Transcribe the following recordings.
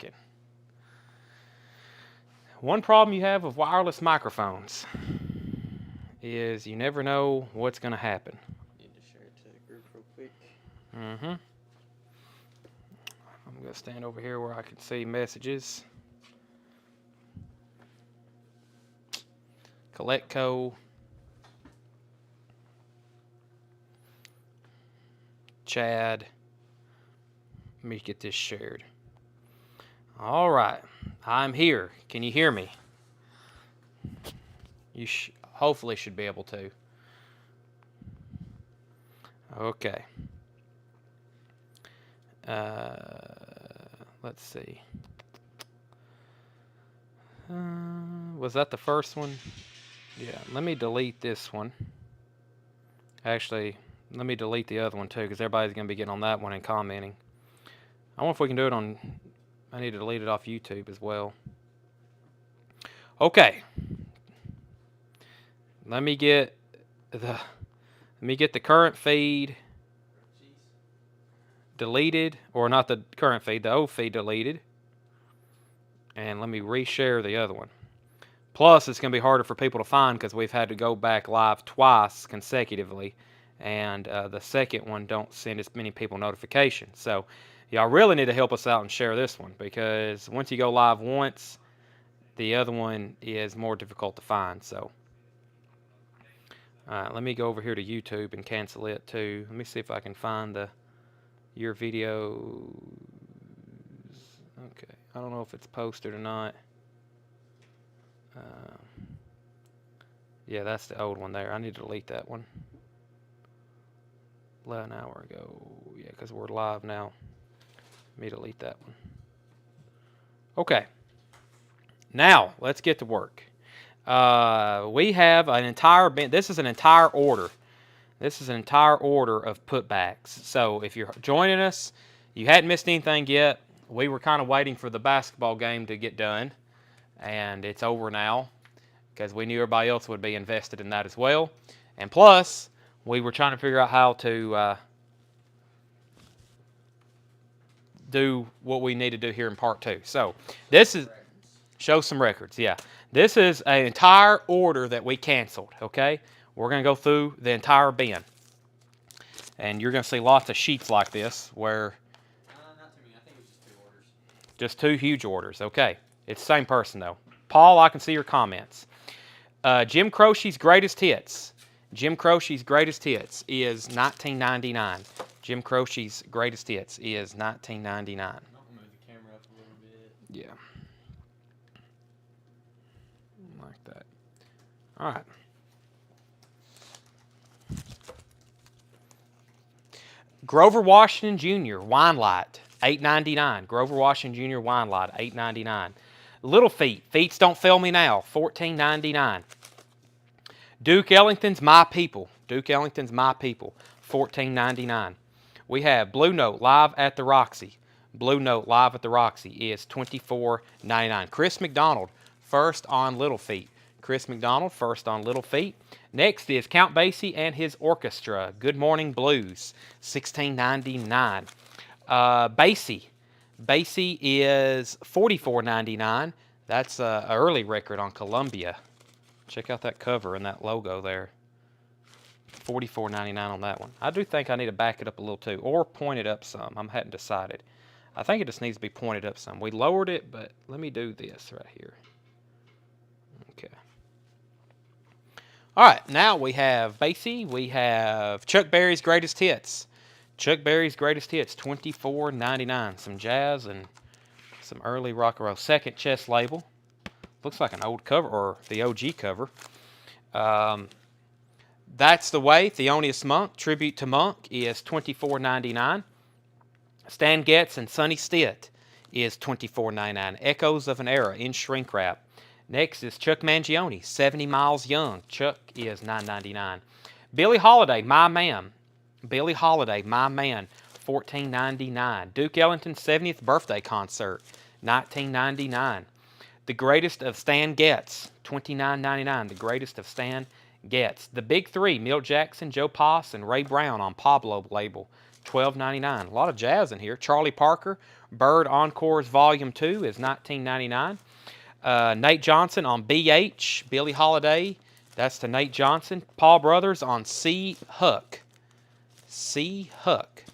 working. One problem you have with wireless microphones is you never know what's going to happen. Need to share it to the group real quick. I'm going to stand over here where I can see messages. Coletco. Chad. Let me get this shared. All right. I'm here. Can you hear me? You hopefully should be able to. Okay. Let's see. Was that the first one? Yeah, let me delete this one. Actually, let me delete the other one too, because everybody's going to be getting on that one and commenting. I wonder if we can do it on... I need to delete it off YouTube as well. Okay. Let me get the current feed deleted, or not the current feed, the old feed deleted. And let me reshare the other one. Plus, it's going to be harder for people to find because we've had to go back live twice consecutively. And the second one don't send as many people notifications. So, y'all really need to help us out and share this one, because once you go live once, the other one is more difficult to find. So, let me go over here to YouTube and cancel it too. Let me see if I can find your videos. Okay, I don't know if it's posted or not. Yeah, that's the old one there. I need to delete that one. An hour ago. Yeah, because we're live now. Let me delete that one. Okay. Now, let's get to work. We have an entire bin. This is an entire order. This is an entire order of putbacks. So if you're joining us, you hadn't missed anything yet. We were kind of waiting for the basketball game to get done, and it's over now because we knew everybody else would be invested in that as well. And plus, we were trying to figure out how to do what we need to do here in part 2. So this is show some records. Yeah, this is an entire order that we canceled. Okay, we're going to go through the entire bin, and you're going to see lots of sheets like this where Not too many. I think it was just 2 orders. just 2 huge orders. Okay, it's the same person though. Paul, I can see your comments. Jim Croce's greatest hits. Jim Croce's greatest hits is 1999. Jim Croce's greatest hits is 1999. I'll move the camera up a little bit. Yeah. Like that. All right. Grover Washington Jr. Wine Light, $8.99. Grover Washington Jr. Wine Light, $8.99. Little Feet, Feets Don't Fail Me Now, $14.99. Duke Ellington's My People, Duke Ellington's My People, $14.99. We have Blue Note Live at the Roxy. Blue Note Live at the Roxy is $24.99. Chris McDonald, first on Little Feet. Chris McDonald, first on Little Feet. Next is Count Basie and his orchestra, Good Morning Blues, $16.99. Basie is $44.99. That's an early record on Columbia. Check out that cover and that logo there. $44.99 on that one. I do think I need to back it up a little too, or point it up some. I hadn't decided. I think it just needs to be pointed up some. We lowered it, but let me do this right here. Okay. All right, now we have Basie. We have Chuck Berry's Greatest Hits. Chuck Berry's Greatest Hits, $24.99. Some jazz and some early rock and roll. Second chest label. Looks like an old cover, or the OG cover. That's the Way, Thelonious Monk, Tribute to Monk, is $24.99. Stan Getz and Sonny Stitt is $24.99. Echoes of an Era in shrink wrap. Next is Chuck Mangione, 70 Miles Young. Chuck is $9.99. Billie Holiday, My Man. Billie Holiday, My Man, $14.99. Duke Ellington's 70th birthday concert, $19.99. The Greatest of Stan Getz, $29.99. The Greatest of Stan Getz. The Big Three, Milt Jackson, Joe Pass, and Ray Brown on Pablo label, $12.99. A lot of jazz in here. Charlie Parker, Bird Encores Volume 2 is $19.99. Nate Johnson on BH, Billie Holiday. That's to Nate Johnson. Paul Brothers on C. Huck. C. Huck.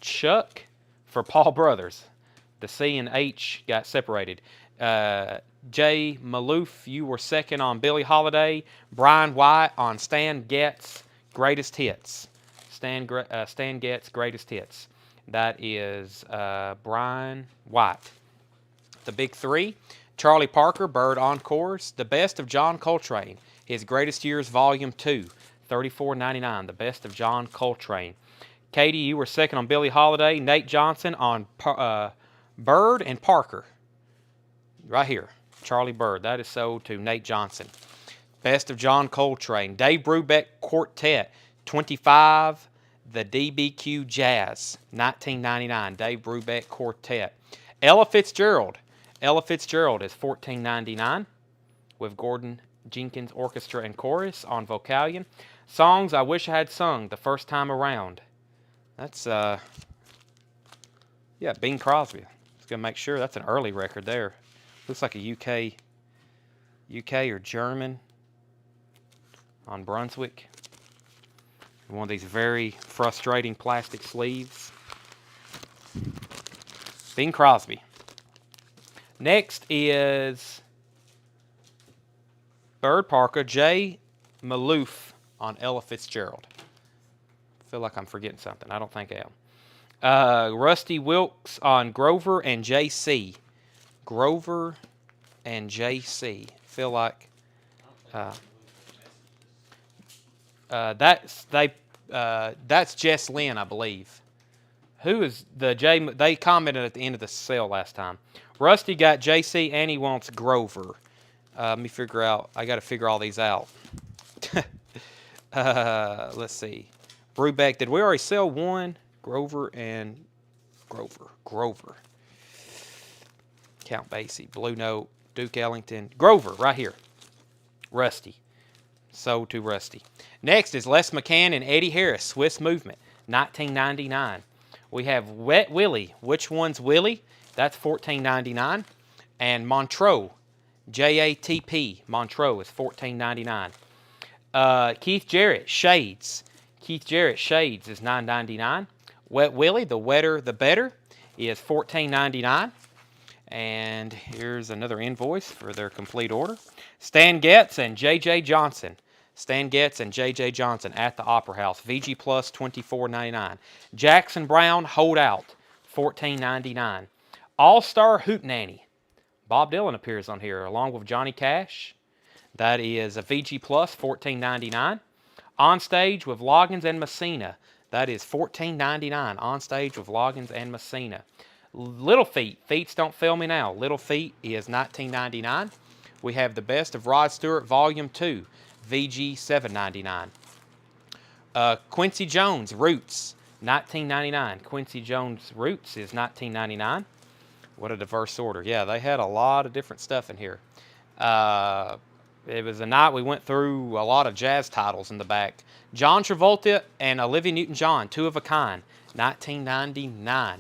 Chuck for Paul Brothers. The C and H got separated. Jay Maloof, you were second on Billie Holiday. Brian White on Stan Getz Greatest Hits. Stan Getz Greatest Hits. That is Brian White. The big three. Charlie Parker, Bird Encores. The Best of John Coltrane. His Greatest Years Volume 2. $34.99. The Best of John Coltrane. Katie, you were second on Billie Holiday. Nate Johnson on Bird and Parker. Right here. Charlie Bird. That is sold to Nate Johnson. Best of John Coltrane. Dave Brubeck Quartet. 25. The DBQ Jazz. $19.99. Dave Brubeck Quartet. Ella Fitzgerald. Ella Fitzgerald is $14.99 with Gordon Jenkins Orchestra and Chorus on Vocalion. Songs I Wish I Had Sung the First Time Around. That's, Bing Crosby. Just going to make sure that's an early record there. Looks like a UK or German on Brunswick. One of these very frustrating plastic sleeves. Bing Crosby. Next is Bird Parker, Jay Maloof on Ella Fitzgerald. I feel like I'm forgetting something. I don't think I am. Rusty Wilkes on Grover and JC. Grover and JC. Feel like that's Jess Lynn, I believe. Who is the J? They commented at the end of the sale last time. Rusty got JC and he wants Grover. Let me figure out. I got to figure all these out. Let's see. Brubeck. Did we already sell one? Grover and Grover. Count Basie. Blue Note. Duke Ellington. Grover, right here. Rusty. Sold to Rusty. Next is Les McCann and Eddie Harris. Swiss Movement. $19.99. We have Wet Willie. Which one's Willie? That's $14.99. And Montreux. JATP. Montreux is $14.99. Keith Jarrett. Shades. Keith Jarrett Shades is $9.99. Wet Willie. The wetter the better is $14.99. And here's another invoice for their complete order. Stan Getz and J.J. Johnson. Stan Getz and J.J. Johnson at the Opera House. VG Plus $24.99. Jackson Brown Hold Out $14.99. All-Star Hootenanny. Bob Dylan appears on here along with Johnny Cash. That is a VG Plus $14.99. On Stage with Loggins and Messina. That is $14.99. On Stage with Loggins and Messina. Little Feat. Feats Don't Fail Me Now. Little Feat is $19.99. We have The Best of Rod Stewart Volume 2. VG $7.99. Quincy Jones Roots. $19.99. Quincy Jones Roots is $19.99. What a diverse order. Yeah, they had a lot of different stuff in here. It was a night we went through a lot of jazz titles in the back. John Travolta and Olivia Newton-John, Two of a Kind, $19.99.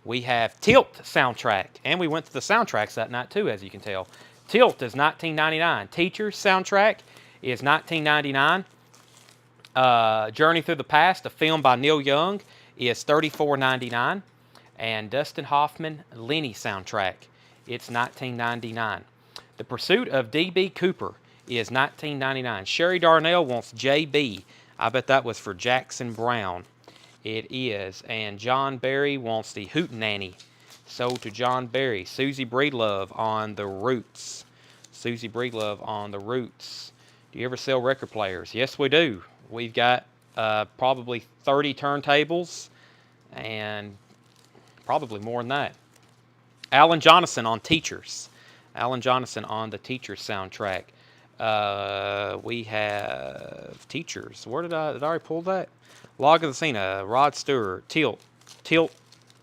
We have Tilt soundtrack, and we went to the soundtracks that night too, as you can tell. Tilt is $19.99. Teachers soundtrack is $19.99. Journey Through the Past, a film by Neil Young, is $34.99. And Dustin Hoffman, Lenny soundtrack, it's $19.99. The Pursuit of D.B. Cooper is $19.99. Sherry Darnell wants J.B. I bet that was for Jackson Brown. It is. And John Berry wants the Hootenanny. Sold to John Berry. Susie Breedlove on the Roots. Susie Breedlove on the Roots. Do you ever sell record players? Yes, we do. We've got probably 30 turntables and probably more than that. Alan Jonathan on Teachers. Alan Jonathan on the Teachers soundtrack. We have Teachers. Where did I already pull that? Log of the Cena, Rod Stewart, Tilt,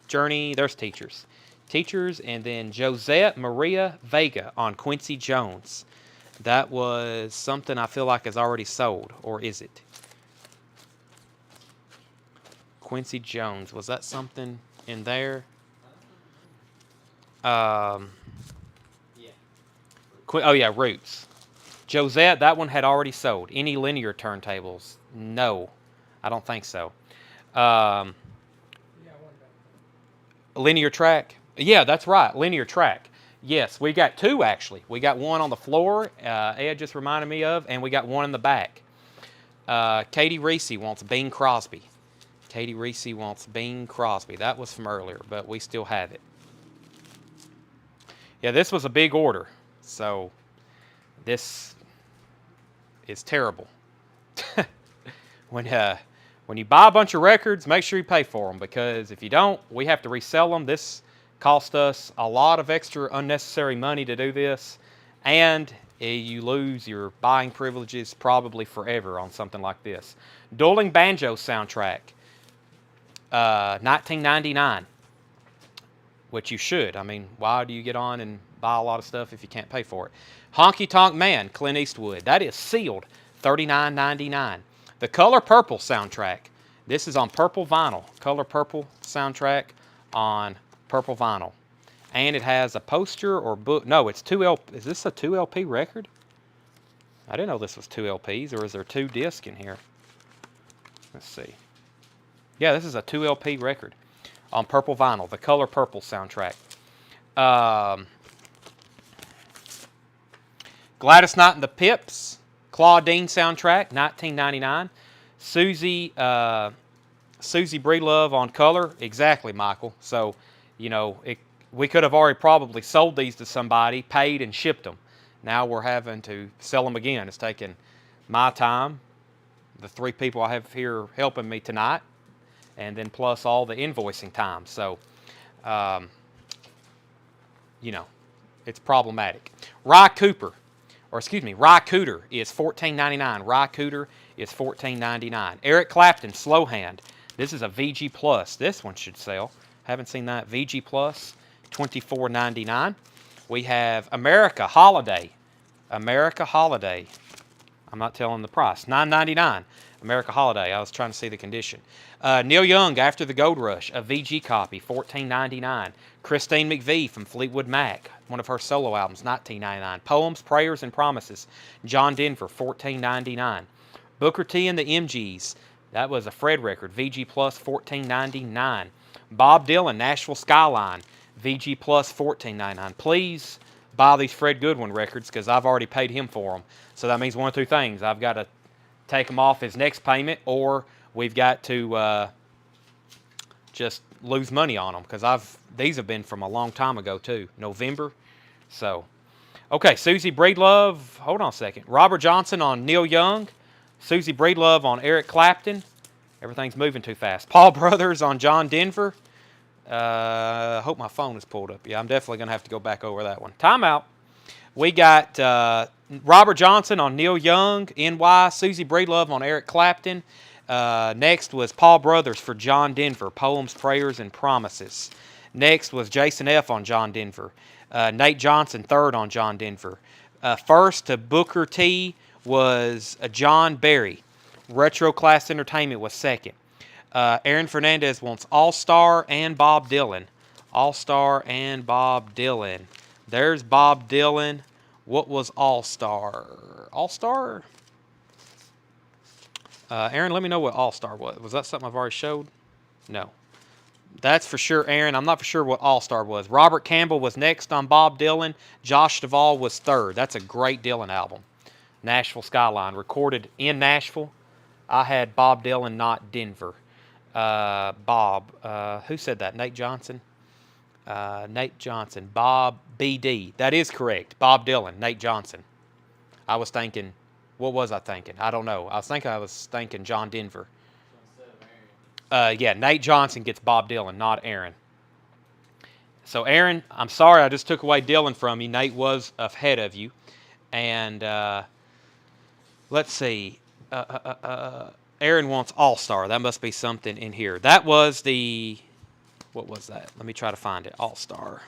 Journey, there's Teachers. Teachers, and then Josette Maria Vega on Quincy Jones. That was something I feel like is already sold, or is it? Quincy Jones. Was that something in there? Yeah. Oh, yeah, Roots. Josette, that one had already sold. Any linear turntables? No, I don't think so. Linear track? Yeah, that's right, linear track. Yes, we got two actually. We got one on the floor, Ed just reminded me of, and we got one in the back. Katie Reese wants Bing Crosby. Katie Reese wants Bing Crosby. That was from earlier, but we still have it. Yeah, this was a big order, so this is terrible. When you buy a bunch of records, make sure you pay for them, because if you don't, we have to resell them. This cost us a lot of extra unnecessary money to do this, and you lose your buying privileges probably forever on something like this. Dueling Banjo soundtrack, 1999, which you should. I mean, why do you get on and buy a lot of stuff if you can't pay for it? Honky Tonk Man, Clint Eastwood. That is sealed, $39.99. The Color Purple soundtrack. This is on purple vinyl. Color Purple soundtrack on purple vinyl. And it has a poster or book. No, it's 2 LP. Is this a 2 LP record? I didn't know this was 2 LPs, or is there 2 discs in here? Let's see. Yeah, this is a 2 LP record on purple vinyl. The Color Purple soundtrack. Gladys Knight and the Pips, Claudine soundtrack, 1999. Susie Breedlove on color, exactly, Michael. So, you know, we could have already probably sold these to somebody, paid, and shipped them. Now we're having to sell them again. It's taking my time, the 3 people I have here helping me tonight, and then plus all the invoicing time. So, you know, it's problematic. Rye Cooter is $14.99. Rye Cooter is $14.99. Eric Clapton, Slow Hand. This is a VG Plus. This one should sell. Haven't seen that. VG Plus, $24.99. We have America Holiday. America Holiday. I'm not telling the price. $9.99. America Holiday. I was trying to see the condition. Neil Young, After the Gold Rush, a VG copy, $14.99. Christine McVie from Fleetwood Mac, one of her solo albums, $19.99. Poems, Prayers, and Promises, John Denver, $14.99. Booker T and the MGs, that was a Fred record, VG Plus, $14.99. Bob Dylan, Nashville Skyline, VG Plus, $14.99. Please buy these Fred Goodwin records, because I've already paid him for them. So that means one of 2 things. I've got to take them off his next payment, or we've got to just lose money on them, because these have been from a long time ago too, November. So, okay, Susie Breedlove. Hold on a second. Robert Johnson on Neil Young. Susie Breedlove on Eric Clapton. Everything's moving too fast. Paul Brothers on John Denver. I hope my phone is pulled up. Yeah, I'm definitely going to have to go back over that one. Timeout. We got Robert Johnson on Neil Young, NY. Susie Breedlove on Eric Clapton. Next was Paul Brothers for John Denver, Poems, Prayers, and Promises. Next was Jason F. on John Denver. Nate Johnson, third on John Denver. First to Booker T was John Berry. Retro Class Entertainment was second. Aaron Fernandez wants All-Star and Bob Dylan. All-Star and Bob Dylan. There's Bob Dylan. What was All-Star? All-Star? Aaron, let me know what All-Star was. Was that something I've already showed? No. That's for sure, Aaron. I'm not for sure what All-Star was. Robert Campbell was next on Bob Dylan. Josh Duvall was third. That's a great Dylan album. Nashville Skyline. Recorded in Nashville. I had Bob Dylan, not Denver. Bob. Who said that? Nate Johnson? Nate Johnson. Bob BD. That is correct. Bob Dylan. Nate Johnson. I was thinking... What was I thinking? I don't know. I was thinking John Denver. Yeah, Nate Johnson gets Bob Dylan, not Aaron. So, Aaron, I'm sorry I just took away Dylan from you. Nate was ahead of you. And let's see. Aaron wants All-Star. That must be something in here. That was the... What was that? Let me try to find it. All-Star.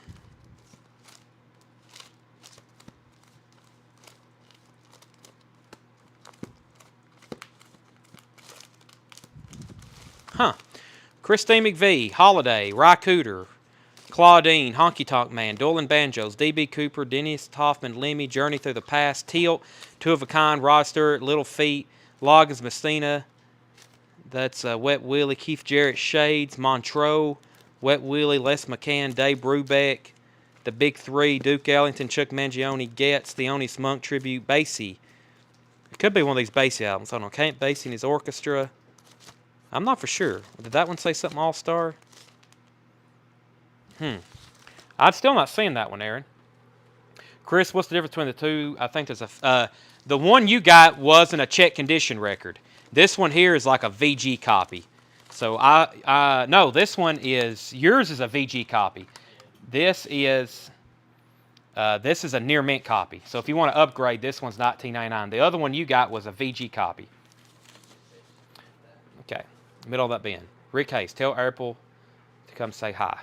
Huh. Christine McVie, Holiday, Rycooter, Claudine, Honky Tonk Man, Dolan Banjos, D.B. Cooper, Dennis Hoffman, Lemmy, Journey Through the Past, Tilt, Two of a Kind, Rod Stewart, Little Feet, Loggins, Messina, that's Wet Willie, Keith Jarrett, Shades, Montreux, Wet Willie, Les McCann, Dave Brubeck, The Big Three, Duke Ellington, Chuck Mangione, Getz, Thelonious Monk Tribute, Basie. It could be one of these Basie albums. I don't know. Camp Basie and his orchestra. I'm not for sure. Did that one say something all-star? I'm still not seeing that one, Aaron. Chris, what's the difference between the two? I think there's a... the one you got wasn't a check condition record. This one here is like a VG copy. So, no, this one is... Yours is a VG copy. This is a near mint copy. So, if you want to upgrade, this one's $19.99. The other one you got was a VG copy. Okay. Middle of that bin. Rick Hayes, tell April to come say hi.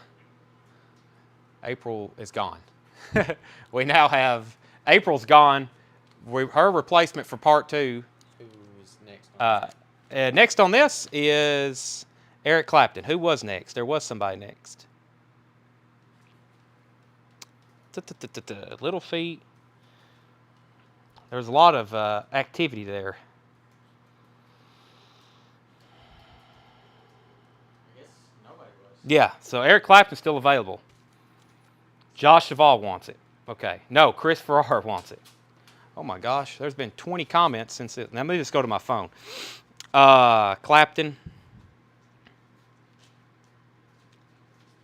April is gone. We now have... April's gone. Her replacement for part 2. Who's next on Next on this is Eric Clapton. Who was next? There was somebody next. Little Feet. There's a lot of activity there. I guess nobody was. Yeah, so Eric Clapton's still available. Josh Duvall wants it. Okay. No, Chris Farrar wants it. Oh my gosh, there's been 20 comments since it. Now let me just go to my phone. Clapton.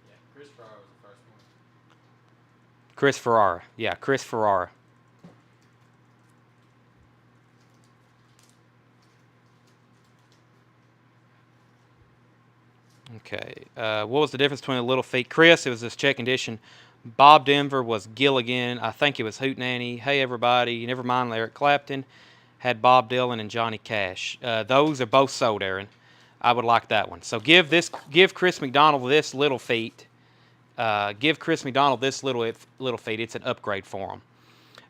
Yeah, Chris Farrar was the first one. Chris Farrar. Yeah, Chris Farrar. Okay. What was the difference between the Little Feet? Chris, it was this check condition. Bob Denver was Gilligan. I think it was Hootenanny. Hey, everybody. Never mind Eric Clapton. Had Bob Dylan and Johnny Cash. Those are both sold, Aaron. I would like that one. So give Chris McDonald this Little Feet. Give Chris McDonald this Little Feet. It's an upgrade for him.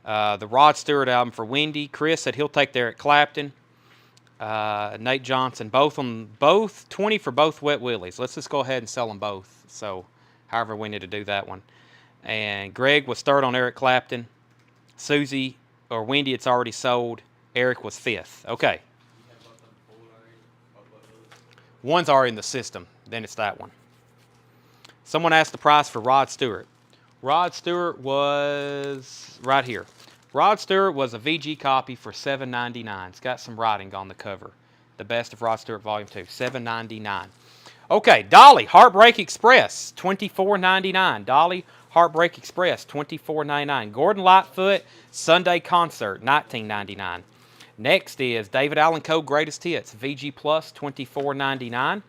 The Rod Stewart album for Wendy. Chris said he'll take the Eric Clapton. Nate Johnson. Both 20 for both Wet Willies. Let's just go ahead and sell them both. So however we need to do that one. And Greg was third on Eric Clapton. Susie or Wendy, it's already sold. Eric was fifth. Okay. You have both of them pulled already? Both of those? One's already in the system. Then it's that one. Someone asked the price for Rod Stewart. Rod Stewart was right here. Rod Stewart was a VG copy for $7.99. It's got some writing on the cover. The Best of Rod Stewart Volume 2. $7.99. Okay, Dolly, Heartbreak Express, $24.99. Dolly, Heartbreak Express, $24.99. Gordon Lightfoot, Sunday Concert, $19.99. Next is David Allan Coe Greatest Hits, VG Plus, $24.99.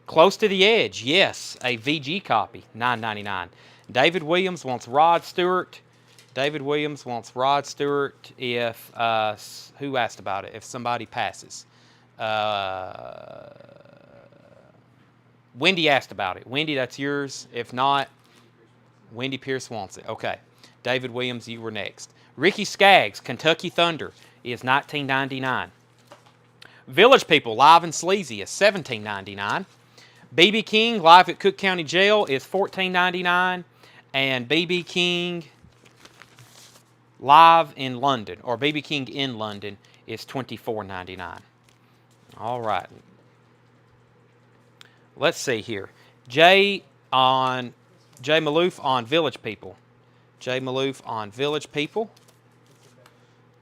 Close to the Edge, yes, a VG copy, $9.99. David Williams wants Rod Stewart. David Williams wants Rod Stewart if, who asked about it? If somebody passes. Wendy asked about it. Wendy, that's yours. If not, Wendy Pierce wants it. Okay. David Williams, you were next. Ricky Skaggs, Kentucky Thunder, is $19.99. Village People, Live and Sleazy, is $17.99. B.B. King, live at Cook County Jail, is $14.99. And B.B. King live in London, or B.B. King in London, is $24.99. All right. Let's see here. Jay Maloof on Village People. Jay Maloof on Village People.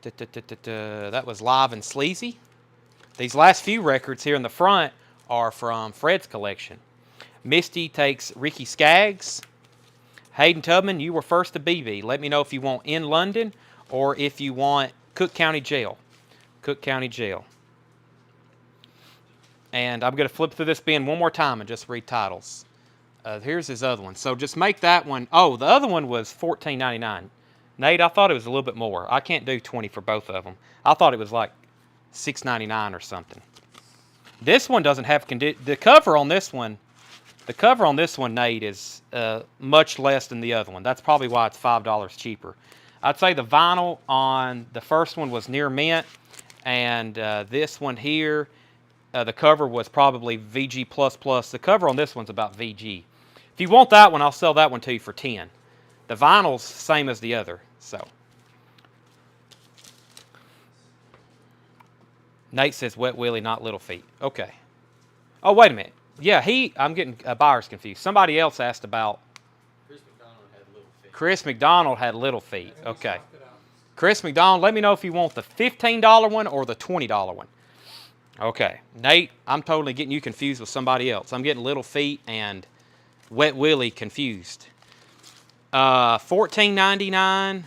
That was Live and Sleazy. These last few records here in the front are from Fred's collection. Misty takes Ricky Skaggs. Hayden Tubman, you were first to BB. Let me know if you want In London or if you want Cook County Jail. Cook County Jail. And I'm going to flip through this bin one more time and just read titles. Here's his other one. So just make that one. Oh, the other one was $14.99. Nate, I thought it was a little bit more. I can't do 20 for both of them. I thought it was like $6.99 or something. This one doesn't have the cover on this one. The cover on this one, Nate, is much less than the other one. That's probably why it's $5 cheaper. I'd say the vinyl on the first one was near mint, and this one here The cover was probably VG++. The cover on this one's about VG. If you want that one, I'll sell that one to you for 10. The vinyl's same as the other. So Nate says Wet Willie, not Little Feet. Okay. Oh, wait a minute. Yeah, I'm getting buyers confused. Somebody else asked about. Chris McDonald had little feet. Chris McDonald had Little Feet. Okay. Chris McDonald, let me know if you want the $15 one or the $20 one. Okay. Nate, I'm totally getting you confused with somebody else. I'm getting Little Feet and Wet Willie confused. $14.99.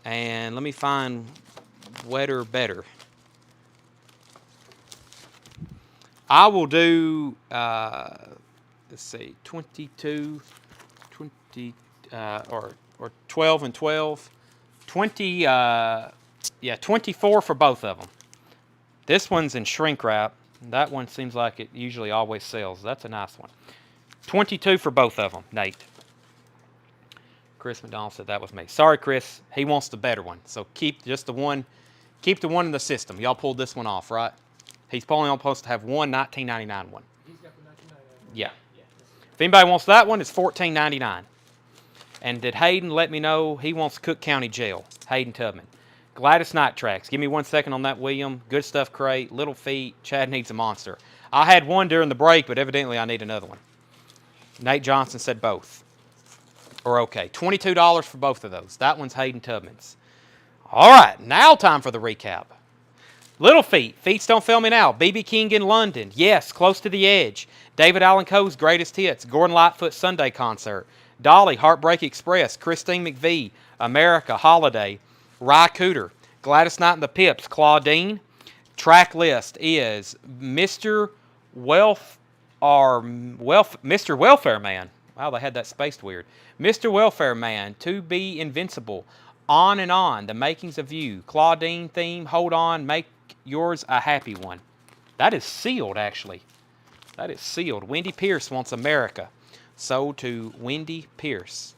And let me find Wetter Better. I will do, let's see, 22, 20, or 12 and 12. 24 for both of them. This one's in shrink wrap. That one seems like it usually always sells. That's a nice one. 22 for both of them, Nate. Chris McDonald said that was me. Sorry, Chris. He wants the better one. So keep just the one. Keep the one in the system. Y'all pulled this one off, right? He's only supposed to have one $19.99 one. He's got the $19.99 one. Yeah. If anybody wants that one, it's $14.99. And did Hayden let me know he wants Cook County Jail? Hayden Tubman. Gladys Night Tracks. Give me 1 second on that, William. Good Stuff Crate. Little Feet. Chad Needs a Monster. I had one during the break, but evidently I need another one. Nate Johnson said both. Or okay. $22 for both of those. That one's Hayden Tubman's. All right. Now time for the recap. Little Feet. Feets Don't Fail Me Now. B.B. King in London. Yes. Close to the Edge. David Allen Coe's Greatest Hits. Gordon Lightfoot Sunday Concert. Dolly, Heartbreak Express. Christine McVie. America, Holiday. Rye Cooter. Gladys Knight and the Pips. Claudine. Track list is Mr. Mr. Welfare Man. Wow, they had that spaced weird. Mr. Welfare Man. To Be Invincible. On and On. The Makings of You. Claudine theme. Hold On. Make Yours a Happy One. That is sealed, actually. That is sealed. Wendy Pierce wants America. Sold to Wendy Pierce.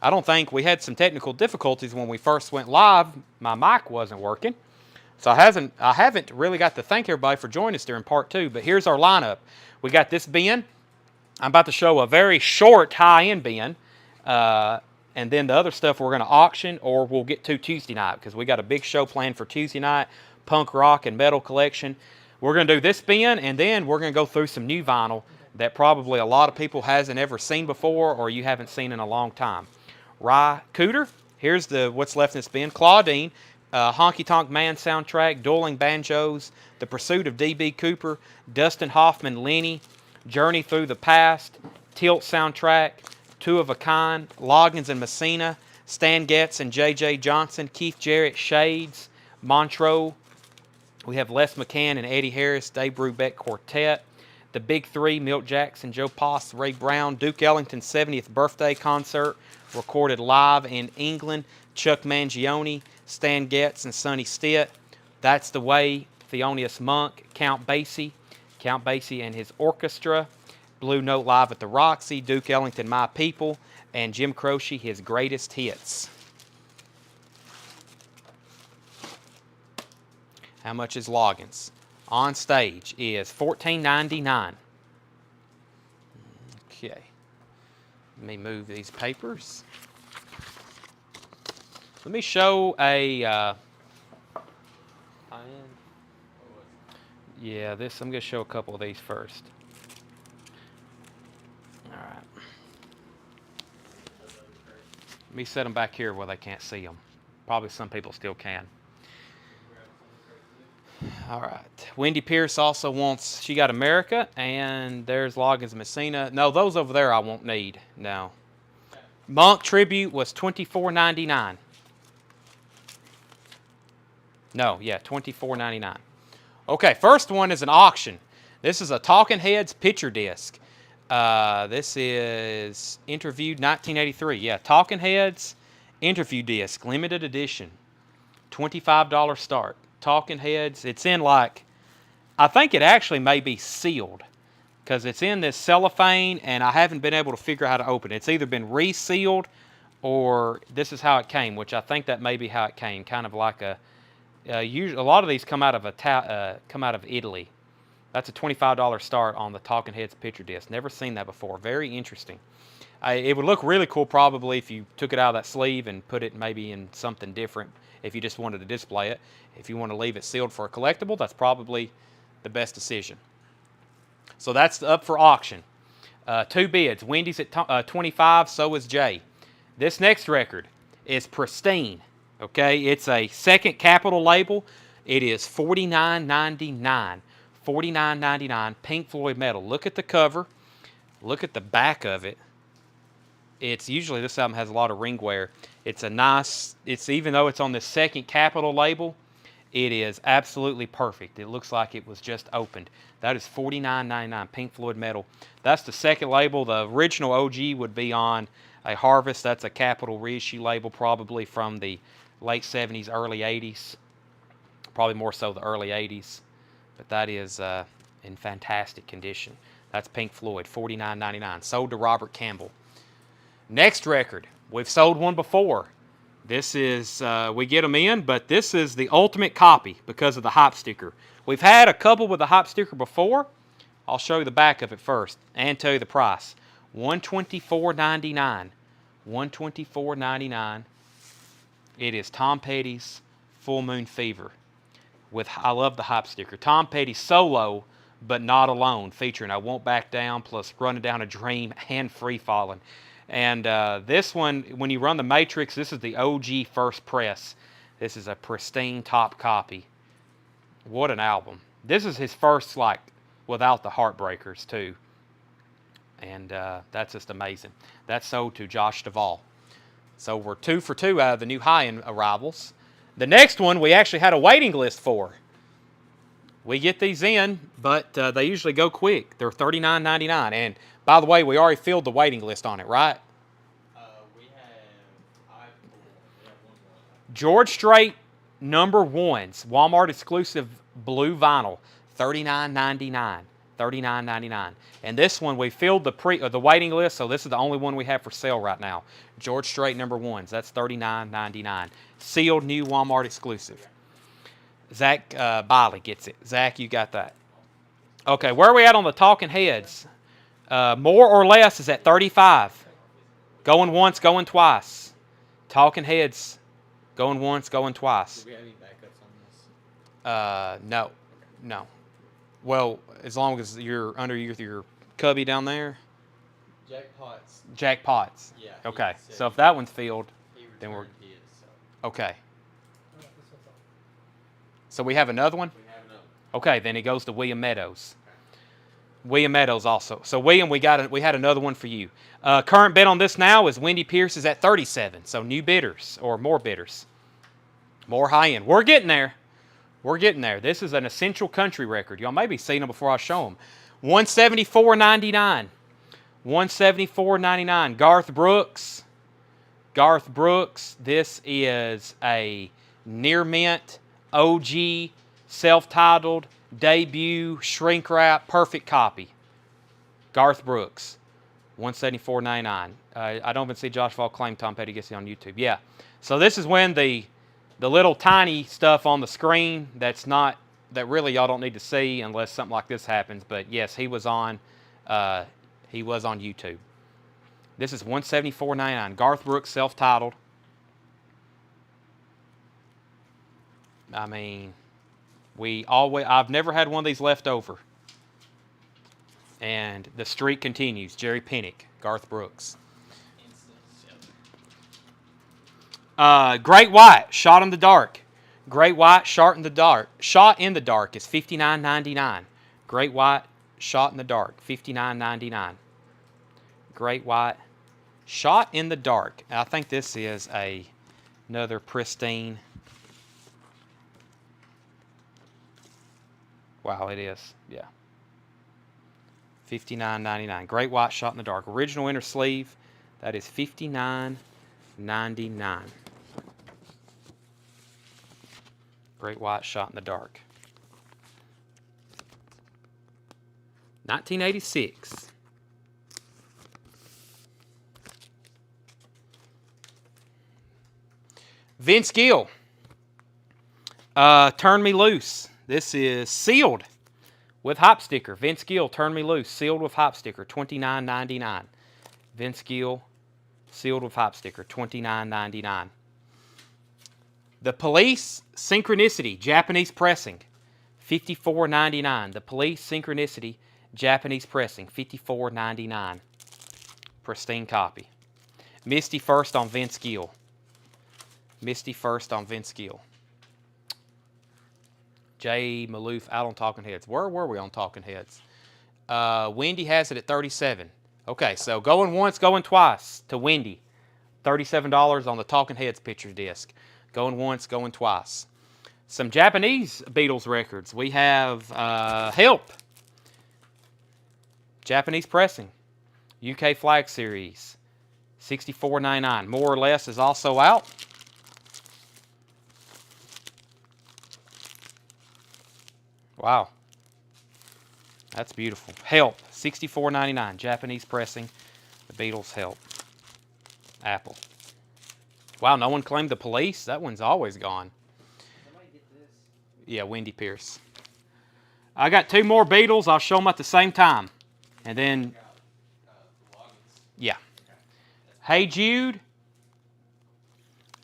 I don't think we had some technical difficulties when we first went live. My mic wasn't working. So I haven't really got to thank everybody for joining us during part 2. But here's our lineup. We got this bin. I'm about to show a very short high-end bin. And then the other stuff we're going to auction or we'll get to Tuesday night because we got a big show planned for Tuesday night. Punk rock and metal collection. We're going to do this bin and then we're going to go through some new vinyl that probably a lot of people hasn't ever seen before or you haven't seen in a long time. Rye Cooter. Here's what's left in this bin. Claudine. Honky Tonk Man soundtrack. Dueling Banjos. The Pursuit of D.B. Cooper. Dustin Hoffman. Lenny. Journey Through the Past. Tilt soundtrack. Two of a Kind. Loggins and Messina. Stan Getz and J.J. Johnson. Keith Jarrett. Shades. Montreux. We have Les McCann and Eddie Harris. Dave Brubeck Quartet. The Big Three. Milt Jackson. Joe Poss. Ray Brown. Duke Ellington's 70th birthday concert. Recorded live in England. Chuck Mangione. Stan Getz and Sonny Stitt. That's the Way. Thelonious Monk. Count Basie. Count Basie and his orchestra. Blue Note Live at the Roxy. Duke Ellington, My People. And Jim Croce, his greatest hits. How much is Loggins? On stage is $14.99. Okay. Let me move these papers. Let me show a yeah, I'm going to show a couple of these first. All right. Let me set them back here where they can't see them. Probably some people still can. All right. Wendy Pierce also wants, she got America, and there's Loggins Messina. No, those over there I won't need. No. Monk Tribute was $24.99. No, yeah, $24.99. Okay, first one is an auction. This is a Talking Heads picture disc. This is interviewed 1983. Yeah, Talking Heads interview disc, limited edition. $25 start. Talking Heads. It's in like, I think it actually may be sealed because it's in this cellophane and I haven't been able to figure out how to open it. It's either been resealed or this is how it came, which I think that may be how it came. Kind of like Usually, a lot of these come out of Italy. That's a $25 start on the Talking Heads picture disc. Never seen that before. Very interesting. It would look really cool probably if you took it out of that sleeve and put it maybe in something different if you just wanted to display it. If you want to leave it sealed for a collectible, that's probably the best decision. So that's up for auction. 2 bids. Wendy's at 25, so is Jay. This next record is pristine. Okay, it's a second Capitol label. It is $49.99. $49.99, Pink Floyd metal. Look at the cover. Look at the back of it. It's usually this album has a lot of ring wear. It's a nice. It's even though it's on the second Capitol label, it is absolutely perfect. It looks like it was just opened. That is $49.99, Pink Floyd metal. That's the second label. The original OG would be on a Harvest. That's a Capitol reissue label, probably from the late 70s, early 80s. Probably more so the early 80s. But that is in fantastic condition. That's Pink Floyd, $49.99. Sold to Robert Campbell. Next record, we've sold one before. This is, we get them in, but this is the ultimate copy because of the hype sticker. We've had a couple with the hype sticker before. I'll show you the back of it first and tell you the price. $124.99. $124.99. It is Tom Petty's Full Moon Fever. I love the hype sticker. Tom Petty solo, but not alone, featuring I Won't Back Down, plus Running Down a Dream and Free Falling. And this one, when you run the Matrix, this is the OG first press. This is a pristine top copy. What an album. This is his first, like, without the Heartbreakers, too. And that's just amazing. That's sold to Josh Duvall. So we're 2 for 2 out of the new high-end arrivals. The next one we actually had a waiting list for. We get these in, but they usually go quick. They're $39.99. And by the way, we already filled the waiting list on it, right? We have one. George Strait #1s, Walmart exclusive blue vinyl, $39.99. $39.99. And this one we filled the waiting list, so this is the only one we have for sale right now. George Strait #1s. That's $39.99. Sealed new Walmart exclusive. Zach Biley gets it. Zach, you got that. Okay, where are we at on the Talking Heads? More or Less is at 35. Going once, going twice. Talking Heads, going once, going twice. Do we have any backups on this? No. No. Well, as long as you're under your cubby down there. Jackpots. Yeah. Okay, so if that one's filled, then we're his, okay. So we have another one? We have another. Okay, then it goes to William Meadows. William Meadows also. So William, we had another one for you. Current bid on this now is Wendy Pierce is at 37. So new bidders or more bidders. More high end. We're getting there. We're getting there. This is an essential country record. Y'all maybe seen them before I show them. $174.99. $174.99. Garth Brooks. Garth Brooks. This is a near mint, OG, self-titled, debut, shrink wrap, perfect copy. Garth Brooks. $174.99. I don't even see Josh Vaughn claim Tom Petty gets it on YouTube. Yeah. So this is when the little tiny stuff on the screen that really y'all don't need to see unless something like this happens. But yes, he was on YouTube. This is $174.99. Garth Brooks, self-titled. I mean, I've never had one of these left over. And the streak continues. Jerry Pinnock, Garth Brooks. Great White, Shot in the Dark. Great White, Shot in the Dark. Shot in the Dark is $59.99. Great White, Shot in the Dark, $59.99. Great White, Shot in the Dark. I think this is another pristine. Wow, it is. Yeah. $59.99. Great White, Shot in the Dark. Original inner sleeve. That is $59.99. Great White, Shot in the Dark. 1986. Vince Gill. Turn Me Loose. This is sealed with hop sticker. Vince Gill, Turn Me Loose, sealed with hop sticker, $29.99. Vince Gill, sealed with hop sticker, $29.99. The Police, Synchronicity, Japanese pressing, $54.99. The Police, Synchronicity, Japanese pressing, $54.99. Pristine copy. Misty First on Vince Gill. Misty First on Vince Gill. Jay Maloof out on Talking Heads. Where were we on Talking Heads? Wendy has it at $37. Okay, so going once, going twice to Wendy. $37 on the Talking Heads picture disc. Going once, going twice. Some Japanese Beatles records. We have Help. Japanese pressing. UK Flag Series. $64.99. More or Less is also out. Wow. That's beautiful. Help. $64.99. Japanese pressing. The Beatles Help. Apple. Wow, no one claimed The Police? That one's always gone. Somebody get this. Yeah, Wendy Pierce. I got two more Beatles. I'll show them at the same time. And then, yeah. Hey Jude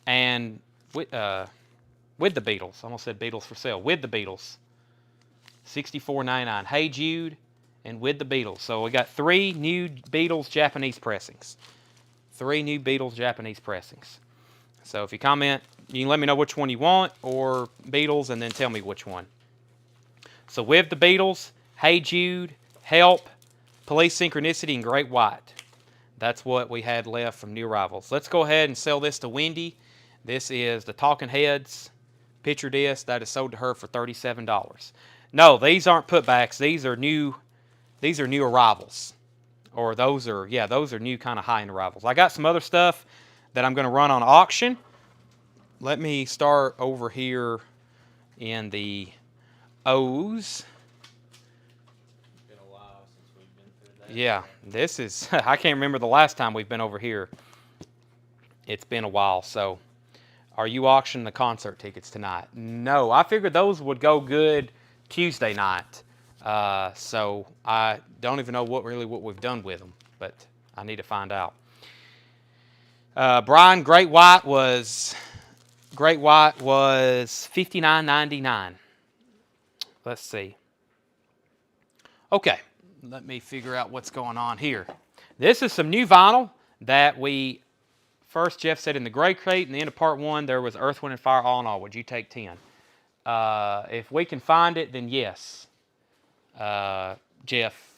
and with the Beatles. I almost said Beatles for Sale. With the Beatles. $64.99. Hey Jude and With the Beatles. So we got 3 new Beatles Japanese pressings. 3 new Beatles Japanese pressings. So if you comment, you can let me know which one you want, or Beatles, and then tell me which one. So With the Beatles, Hey Jude, Help, Police Synchronicity, and Great White. That's what we had left from new arrivals. Let's go ahead and sell this to Wendy. This is the Talking Heads picture disc that is sold to her for $37. No, these aren't putbacks. These are new arrivals. Or those are new kind of high-end arrivals. I got some other stuff that I'm going to run on auction. Let me start over here in the O's. Been a while since we've been through that. Yeah, this is, I can't remember the last time we've been over here. It's been a while. So, are you auctioning the concert tickets tonight? No, I figured those would go good Tuesday night. So, I don't even know what we've done with them, but I need to find out. Brian, Great White was $59.99. Let's see. Okay, let me figure out what's going on here. This is some new vinyl that first Jeff said in the gray crate, and the end of part 1 there was Earth, Wind, and Fire all in all. Would you take 10? If we can find it, then yes. Jeff.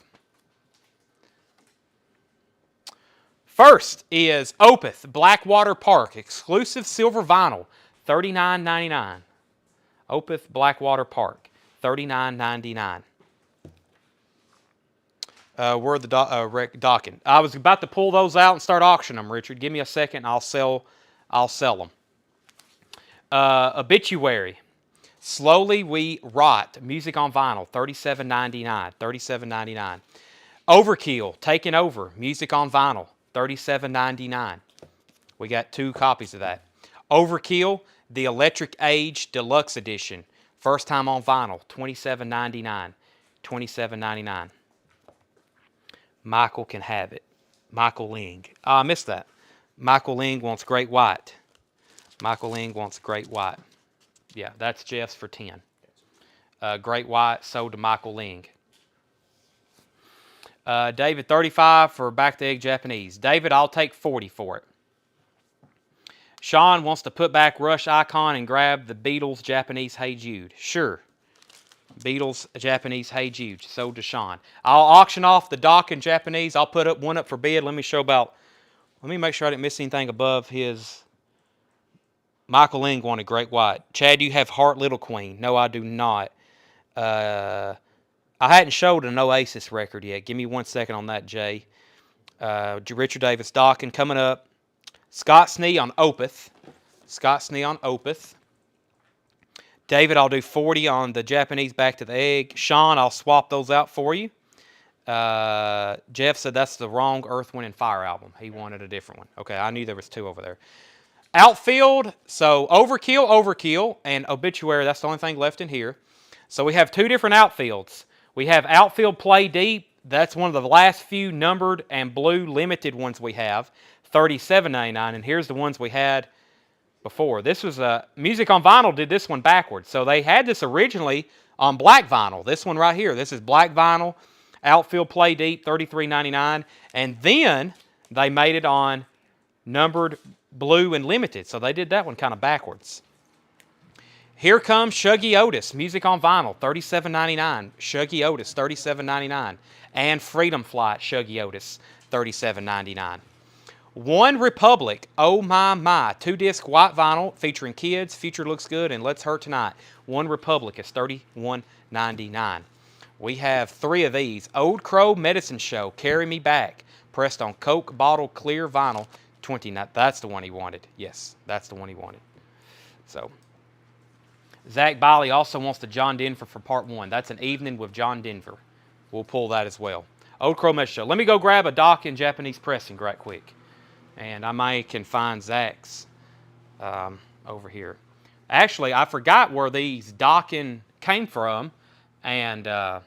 First is Opeth Blackwater Park, exclusive silver vinyl, $39.99. Opeth Blackwater Park, $39.99. Where the docking? I was about to pull those out and start auctioning them, Richard. Give me a second, and I'll sell them. Obituary. Slowly We Rot, music on vinyl, $37.99. $37.99. Overkill, Taking Over, music on vinyl, $37.99. We got 2 copies of that. Overkill, The Electric Age Deluxe Edition, first time on vinyl, $27.99. $27.99. Michael can have it. Michael Ling. Oh, I missed that. Michael Ling wants Great White. Michael Ling wants Great White. Yeah, that's Jeff's for 10. Great White sold to Michael Ling. David, 35 for Back to Egg Japanese. David, I'll take 40 for it. Sean wants to put back Rush Icon and grab the Beatles Japanese Hey Jude. Sure. Beatles Japanese Hey Jude. Sold to Sean. I'll auction off the Doc in Japanese. I'll put one up for bid. Let me make sure I didn't miss anything above his. Michael Ling wanted Great White. Chad, you have Heart Little Queen. No, I do not. I hadn't showed an Oasis record yet. Give me 1 second on that, Jay. Richard Davis Dawkins coming up. Scott Snee on Opeth. Scott Snee on Opeth. David, I'll do 40 on the Japanese Back to the Egg. Sean, I'll swap those out for you. Jeff said that's the wrong Earth, Wind, and Fire album. He wanted a different one. Okay, I knew there was 2 over there. Outfield, so Overkill, and Obituary, that's the only thing left in here. So we have two different outfields. We have Outfield Play Deep. That's one of the last few numbered and blue limited ones we have, $37.99. And here's the ones we had before. This was Music on Vinyl did this one backwards. So they had this originally on black vinyl. This one right here. This is black vinyl, Outfield Play Deep, $33.99. And then they made it on numbered blue and limited. So they did that one kind of backwards. Here comes Shuggy Otis, Music on Vinyl, $37.99. Shuggy Otis, $37.99. And Freedom Flight, Shuggy Otis, $37.99. One Republic, Oh My My, 2-disc white vinyl featuring Kids, Future Looks Good, and Let's Hurt Tonight. One Republic is $31.99. We have three of these. Old Crow Medicine Show, Carry Me Back, pressed on Coke bottle clear vinyl, $29. That's the one he wanted. Yes, that's the one he wanted. So, Zach Biley also wants the John Denver for part 1. That's an evening with John Denver. We'll pull that as well. Old Crow Medicine Show. Let me go grab a dock in Japanese pressing right quick. And I may can find Zach's over here. Actually, I forgot where these docking came from. And I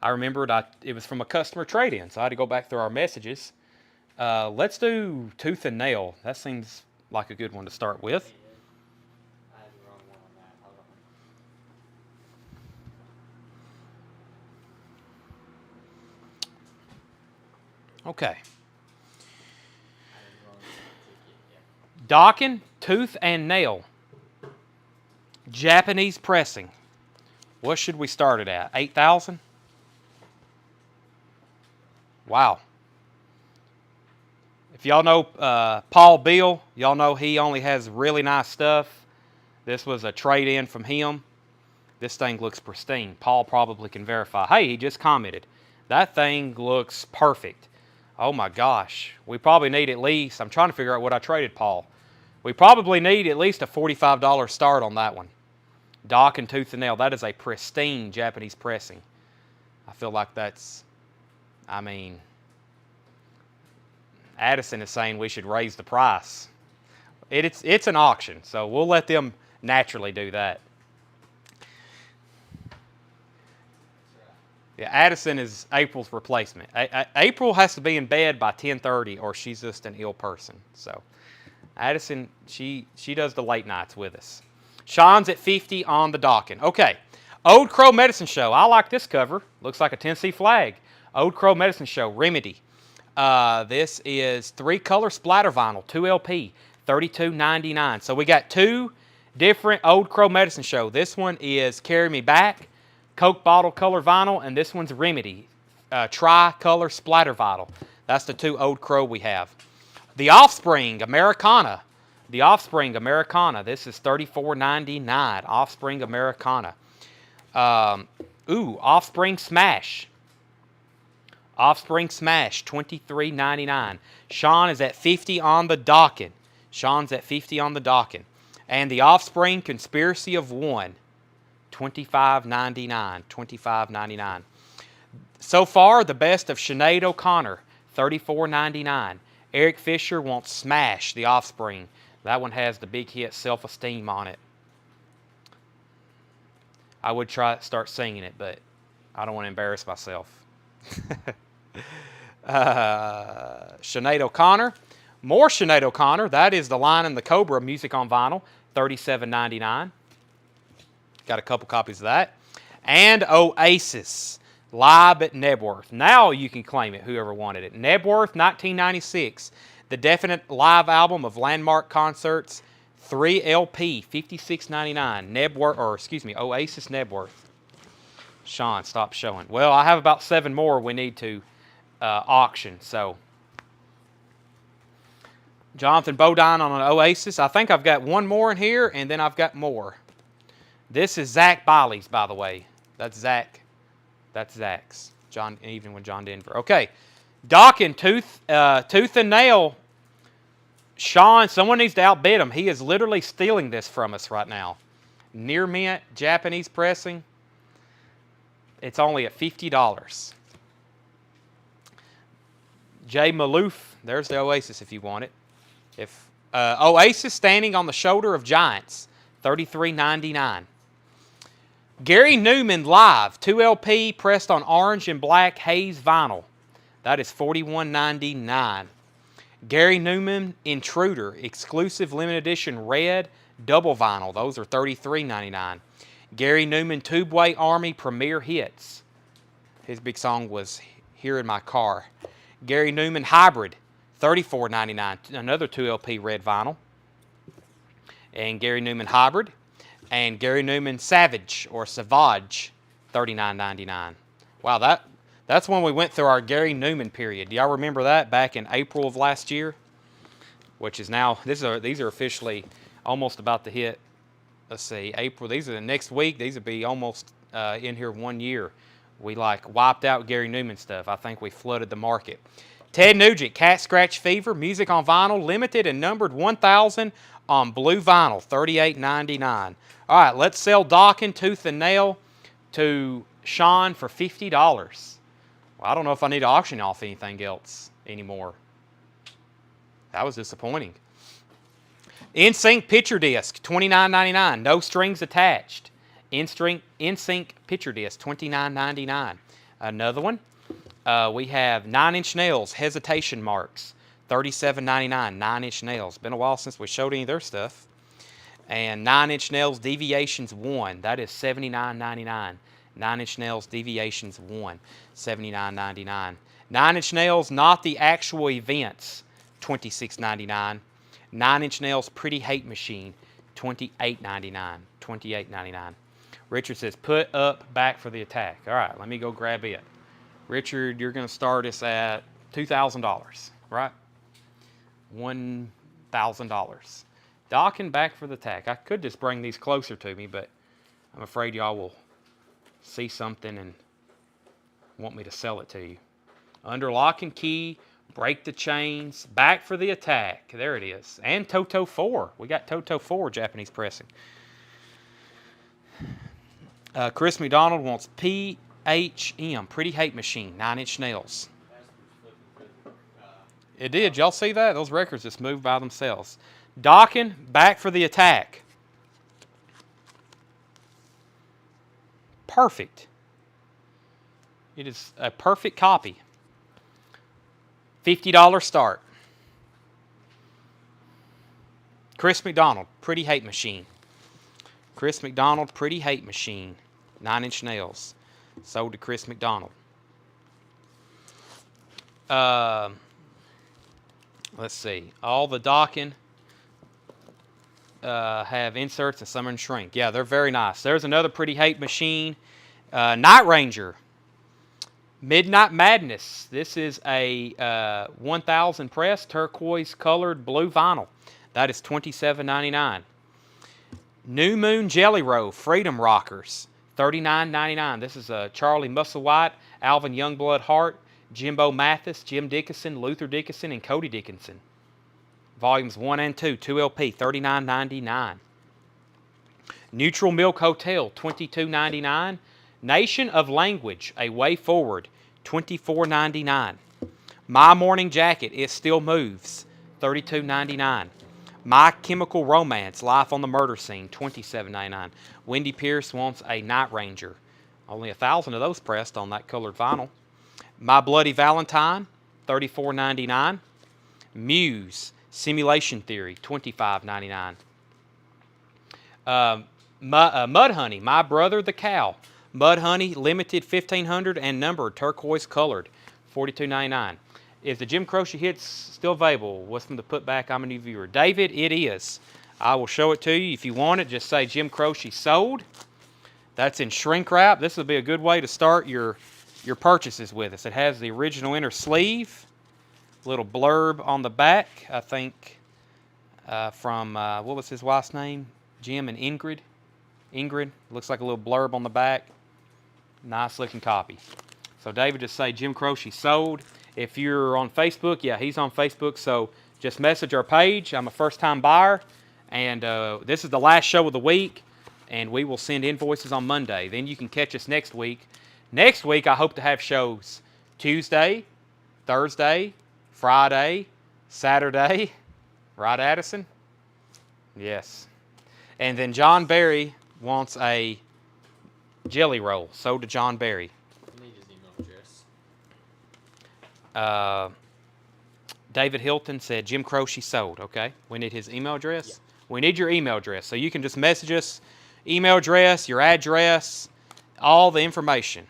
remembered it was from a customer trade-in. So I had to go back through our messages. Let's do Tooth and Nail. That seems like a good one to start with. I had the wrong one on that. Hold on. Okay. I had the wrong ticket. Yeah. Docking, Tooth and Nail. Japanese pressing. What should we start it at? 8,000? Wow. If y'all know Paul Beal, y'all know he only has really nice stuff. This was a trade-in from him. This thing looks pristine. Paul probably can verify. Hey, he just commented. That thing looks perfect. Oh my gosh. We probably need at least, I'm trying to figure out what I traded Paul. We probably need at least a $45 start on that one. Dock and Tooth and Nail. That is a pristine Japanese pressing. I feel like that's, I mean, Addison is saying we should raise the price. It's an auction, so we'll let them naturally do that. Yeah, Addison is April's replacement. April has to be in bed by 10:30 or she's just an ill person. So Addison, she does the late nights with us. Sean's at 50 on the docking. Okay, Old Crow Medicine Show. I like this cover. Looks like a Tennessee flag. Old Crow Medicine Show, Remedy. This is 3-color splatter vinyl, 2LP, $32.99. So we got two different Old Crow Medicine Show. This one is Carry Me Back, Coke bottle color vinyl, and this one's Remedy, tri-color splatter vinyl. That's the two Old Crow we have. The Offspring Americana. The Offspring Americana. This is $34.99. Offspring Americana. Offspring Smash. Offspring Smash, $23.99. Sean is at 50 on the docking. Sean's at 50 on the docking. And the Offspring Conspiracy of One, $25.99. $25.99. So far, the best of Sinead O'Connor, $34.99. Eric Fisher wants Smash, the Offspring. That one has the big hit Self-Esteem on it. I would start singing it, but I don't want to embarrass myself. Sinead O'Connor. More Sinead O'Connor. That is the Lion and the Cobra Music on Vinyl, $37.99. Got a couple copies of that. And Oasis, live at Nebworth. Now you can claim it, whoever wanted it. Nebworth, 1996. The definite live album of landmark concerts, 3LP, $56.99. Oasis Nebworth. Sean, stop showing. Well, I have about 7 more we need to auction. So, Jonathan Bodine on an Oasis. I think I've got one more in here, and then I've got more. This is Zach Biley's, by the way. That's Zach. That's Zach's. Evening with John Denver. Okay. Docking, Tooth and Nail. Sean, someone needs to outbid him. He is literally stealing this from us right now. Near mint, Japanese pressing. It's only at $50. Jay Maloof. There's the Oasis if you want it. If Oasis, Standing on the Shoulder of Giants, $33.99. Gary Newman Live, 2 LP pressed on orange and black haze vinyl. That is $41.99. Gary Newman Intruder, exclusive limited edition red double vinyl. Those are $33.99. Gary Newman Tubeway Army Premier Hits. His big song was Here in My Car. Gary Newman Hybrid, $34.99. Another 2 LP red vinyl. And Gary Newman Hybrid. And Gary Newman Savage or Savage, $39.99. Wow, that's when we went through our Gary Newman period. Do y'all remember that back in April of last year? Which is now, these are officially almost about to hit, let's see, April. These are the next week. These will be almost in here 1 year. We like wiped out Gary Newman stuff. I think we flooded the market. Ted Nugent, Cat Scratch Fever, music on vinyl, limited and numbered 1,000 on blue vinyl, $38.99. All right, let's sell Dawkins Tooth and Nail to Sean for $50. Well, I don't know if I need to auction off anything else anymore. That was disappointing. NSYNC Picture Disc, $29.99. No strings attached. NSYNC Picture Disc, $29.99. Another one. We have 9 Inch Nails Hesitation Marks, $37.99. 9 Inch Nails. Been a while since we showed any of their stuff. And 9 Inch Nails Deviations 1. That is $79.99. 9 Inch Nails Deviations 1. $79.99. 9 Inch Nails Not the Actual Events. $26.99. 9 Inch Nails Pretty Hate Machine. $28.99. $28.99. Richard says, put up Back for the Attack. All right, let me go grab it. Richard, you're going to start us at $2,000, right? $1,000. Dawkins Back for the Attack. I could just bring these closer to me, but I'm afraid y'all will see something and want me to sell it to you. Under Lock and Key, Break the Chains, Back for the Attack. There it is. And Toto 4. We got Toto 4 Japanese pressing. Chris McDonald wants PHM, Pretty Hate Machine, 9 Inch Nails. It did. Y'all see that? Those records just moved by themselves. Dawkins, Back for the Attack. Perfect. It is a perfect copy. $50 start. Chris McDonald, Pretty Hate Machine. Chris McDonald, Pretty Hate Machine. 9 Inch Nails. Sold to Chris McDonald. Let's see. All the Dawkins have inserts and some in shrink. Yeah, they're very nice. There's another Pretty Hate Machine. Night Ranger. Midnight Madness. This is a 1,000 press turquoise colored blue vinyl. That is $27.99. New Moon Jelly Roll Freedom Rockers. $39.99. This is Charlie Musselwhite, Alvin Youngblood Hart, Jimbo Mathis, Jim Dickinson, Luther Dickinson, and Cody Dickinson. Volumes 1 and 2, 2 LP, $39.99. Neutral Milk Hotel, $22.99. Nation of Language, A Way Forward, $24.99. My Morning Jacket, It Still Moves, $32.99. My Chemical Romance, Life on the Murder Scene, $27.99. Wendy Pierce wants a Night Ranger. Only 1,000 of those pressed on that colored vinyl. My Bloody Valentine, $34.99. Muse, Simulation Theory, $25.99. Mudhoney, My Brother the Cow. Mudhoney, limited 1,500 and numbered, turquoise colored, $42.99. Is the Jim Croce Hits still available? What's from the putback? I'm a new viewer. David, it is. I will show it to you. If you want it, just say Jim Croce sold. That's in shrink wrap. This will be a good way to start your purchases with us. It has the original inner sleeve, little blurb on the back, I think from, what was his wife's name? Jim and Ingrid. Ingrid, looks like a little blurb on the back. Nice looking copy. So David, just say Jim Croce sold. If you're on Facebook, yeah, he's on Facebook, so just message our page. I'm a first-time buyer, and this is the last show of the week, and we will send invoices on Monday. Then you can catch us next week. Next week, I hope to have shows Tuesday, Thursday, Friday, Saturday, Right, Addison? Yes. And then John Berry wants a jelly roll. Sold to John Berry. I need his email address. David Hilton said Jim Croce sold. Okay. We need his email address. Yeah. We need your email address. So you can just message us, email address, your address, all the information.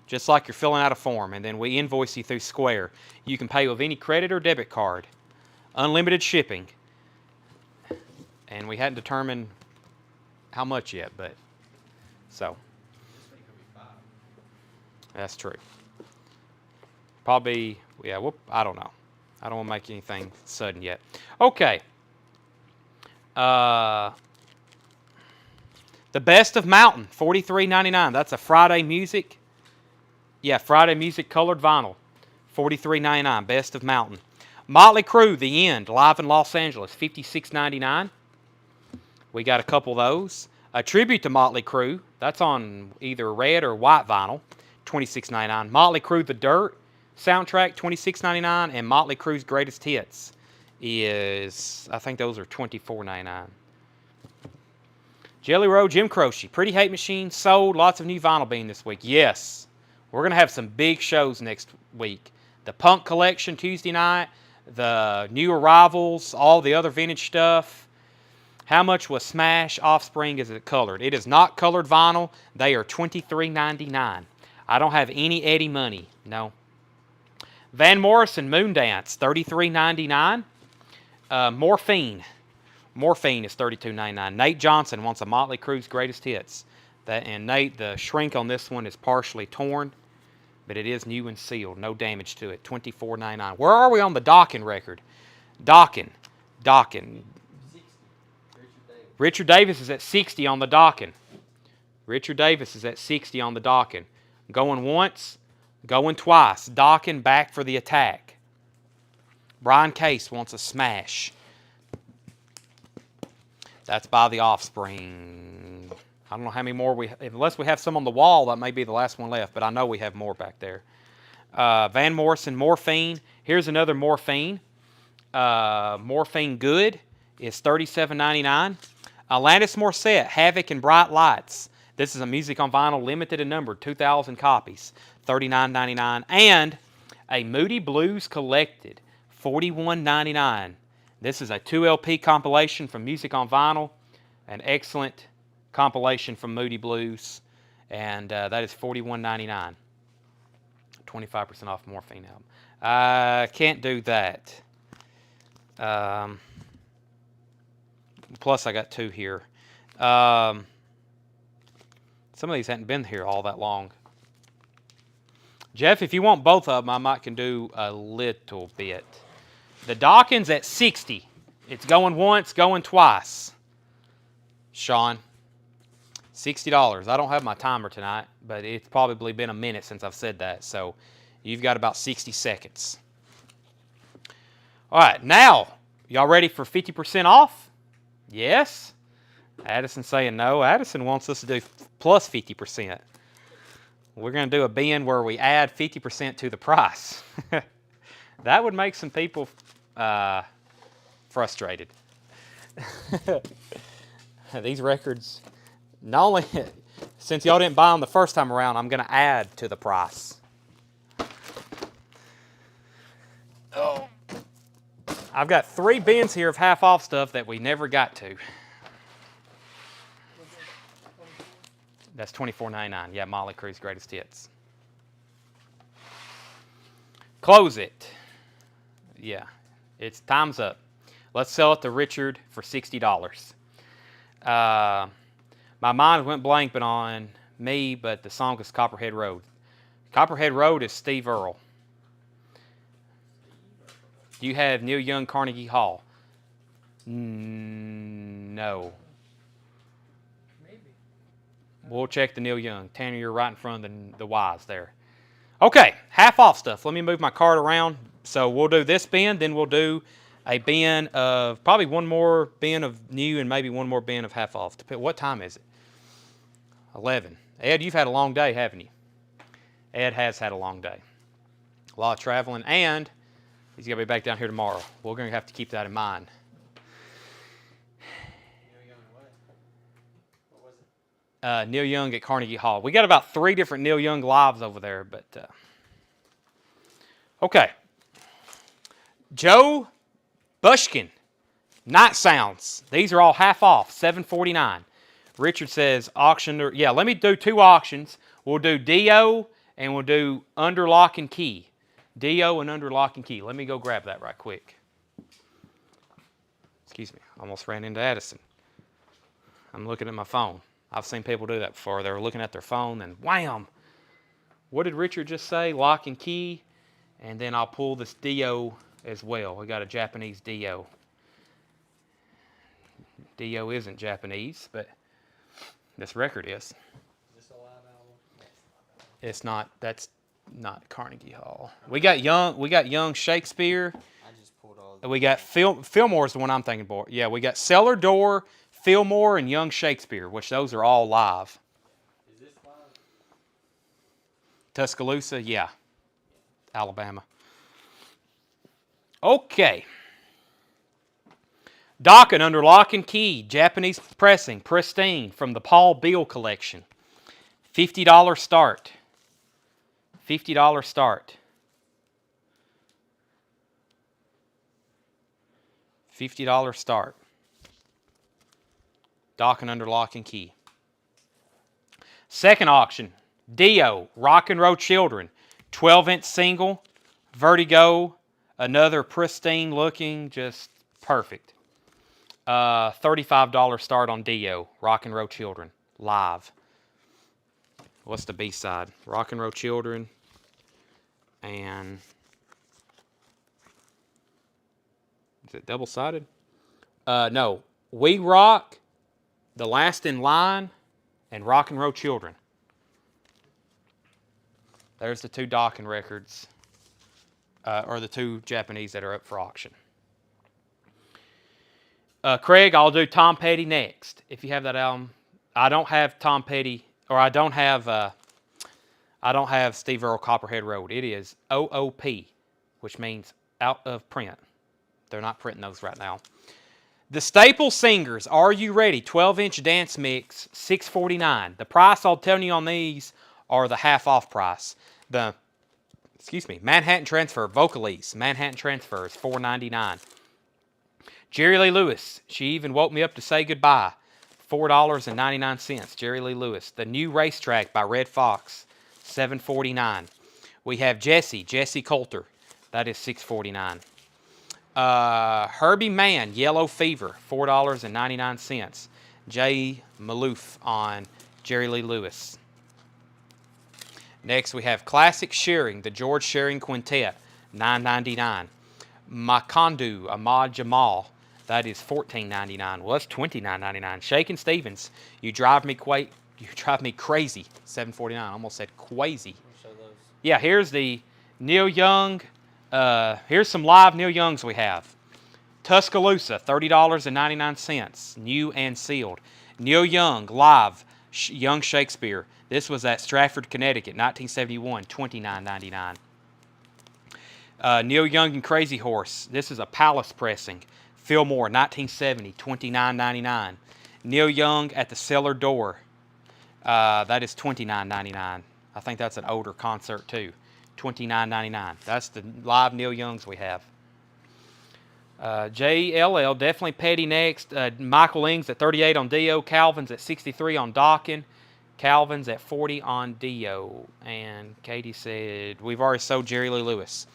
Just like you're filling out a form. And then we invoice you through Square. You can pay with any credit or debit card. Unlimited shipping. And we hadn't determined how much yet, but so. That's true. Probably, yeah, I don't know. I don't want to make anything sudden yet. Okay. The Best of Mountain, $43.99. That's a Friday Music. Yeah, Friday Music colored vinyl, $43.99. Best of Mountain. Motley Crue, The End, live in Los Angeles, $56.99. We got a couple of those. A tribute to Motley Crue. That's on either red or white vinyl, $26.99. Motley Crue, The Dirt soundtrack, $26.99. And Motley Crue's Greatest Hits is, I think those are $24.99. Jelly Roll, Jim Croce. Pretty Hate Machine sold. Lots of new vinyl being this week. Yes. We're going to have some big shows next week. The Punk Collection Tuesday night. The new arrivals. All the other vintage stuff. How much was Smash Offspring? Is it colored? It is not colored vinyl. They are $23.99. I don't have any Eddie money. No. Van Morrison Moondance, $33.99. Morphine. Morphine is $32.99. Nate Johnson wants a Motley Crue's Greatest Hits. And Nate, the shrink on this one is partially torn, but it is new and sealed. No damage to it. $24.99. Where are we on the Dockin record? Dockin. 60. Richard Davis is at 60 on the Dockin. Richard Davis is at 60 on the Dockin. Going once, going twice. Dockin back for the attack. Brian Case wants a Smash. That's by The Offspring. I don't know how many more we have. Unless we have some on the wall, that may be the last one left, but I know we have more back there. Van Morrison, Morphine. Here's another Morphine. Morphine Good is $37.99. Alanis Morissette, Havoc and Bright Lights. This is a music on vinyl, limited and numbered, 2,000 copies, $39.99. And a Moody Blues Collected, $41.99. This is a 2 LP compilation from Music on Vinyl, an excellent compilation from Moody Blues, and that is $41.99. 25% off Morphine album. I can't do that. Plus, I got two here. Some of these hadn't been here all that long. Jeff, if you want both of them, I might can do a little bit. The Dawkins at 60. It's going once, going twice. Sean, $60. I don't have my timer tonight, but it's probably been a minute since I've said that. So you've got about 60 seconds. All right, now, y'all ready for 50% off? Yes? Addison saying no. Addison wants us to do plus 50%. We're going to do a bin where we add 50% to the price. That would make some people frustrated. These records, not only, since y'all didn't buy them the first time around, I'm going to add to the price. Oh. I've got 3 bins here of half off stuff that we never got to. That's $24.99. Yeah, Motley Crue's Greatest Hits. Close it. Yeah, it's time's up. Let's sell it to Richard for $60. My mind went blank but on me, but the song is Copperhead Road. Copperhead Road is Steve Earle. You have Neil Young, Carnegie Hall. No. Maybe. We'll check the Neil Young. Tanner, you're right in front of the Y's there. Okay, half off stuff. Let me move my card around. So we'll do this bin, then we'll do a bin of, probably one more bin of new and maybe one more bin of half off. What time is it? 11. Ed, you've had a long day, haven't you? Ed has had a long day. A lot of traveling, and he's going to be back down here tomorrow. We're going to have to keep that in mind. Neil Young at Carnegie Hall. We got about 3 different Neil Young lives over there, but okay. Joe Bushkin, Night Sounds. These are all half off, $7.49. Richard says auction. Yeah, let me do 2 auctions. We'll do Dio and we'll do Under Lock and Key. Dio and Under Lock and Key. Let me go grab that right quick. Excuse me, almost ran into Addison. I'm looking at my phone. I've seen people do that before. They're looking at their phone and wham! What did Richard just say? Lock and Key. And then I'll pull this Dio as well. We got a Japanese Dio. Dio isn't Japanese, but this record is. Is this a live album? It's not. That's not Carnegie Hall. We got Young Shakespeare. I just pulled all. We got Fillmore's the one I'm thinking for. Yeah, we got Cellar Door, Fillmore, and Young Shakespeare, which those are all live. Is this live? Tuscaloosa, yeah. Alabama. Okay. Docket Under Lock and Key, Japanese pressing, pristine, from the Paul Beal collection. $50 start. $50 start. $50 start. Docket Under Lock and Key. Second auction, Dio, Rock and Roll Children, 12-inch single, Vertigo, another pristine looking, just perfect. $35 start on Dio, Rock and Roll Children, live. What's the B-side? Rock and Roll Children, and is it double-sided? No, We Rock, The Last in Line, and Rock and Roll Children. There's the 2 Dokken records, or the 2 Japanese that are up for auction. Craig, I'll do Tom Petty next. If you have that album, I don't have Tom Petty, or I don't have Steve Earle Copperhead Road. It is OOP, which means out of print. They're not printing those right now. The Staple Singers, Are You Ready? 12-inch dance mix, $6.49. The price I'll tell you on these are the half-off price. The, Manhattan Transfer, Vocalese, Manhattan Transfer is $4.99. Jerry Lee Lewis, She Even Woke Me Up to Say Goodbye, $4.99. Jerry Lee Lewis. The New Racetrack by Red Fox, $7.49. We have Jesse Coulter, that is $6.49. Herbie Mann, Yellow Fever, $4.99. Jay Maloof on Jerry Lee Lewis. Next we have Classic Shearing, the George Shearing Quintet, $9.99. Makandu, Ahmad Jamal, that is $14.99. Well, that's $29.99. Shakin' Stevens, You Drive Me Crazy, $7.49. I almost said crazy. Show those. Yeah, here's the Neil Young. Here's some live Neil Youngs we have. Tuscaloosa, $30.99, new and sealed. Neil Young, live, Young Shakespeare. This was at Stratford, Connecticut, 1971, $29.99. Neil Young and Crazy Horse. This is a Palace pressing. Fillmore, 1970, $29.99. Neil Young at the Cellar Door. That is $29.99. I think that's an older concert too. $29.99. That's the live Neil Youngs we have. JLL, definitely Petty next. Michael Ings at 38 on Dio. Calvin's at 63 on Dokken. Calvin's at 40 on Dio. And Katie said, we've already sold Jerry Lee Lewis.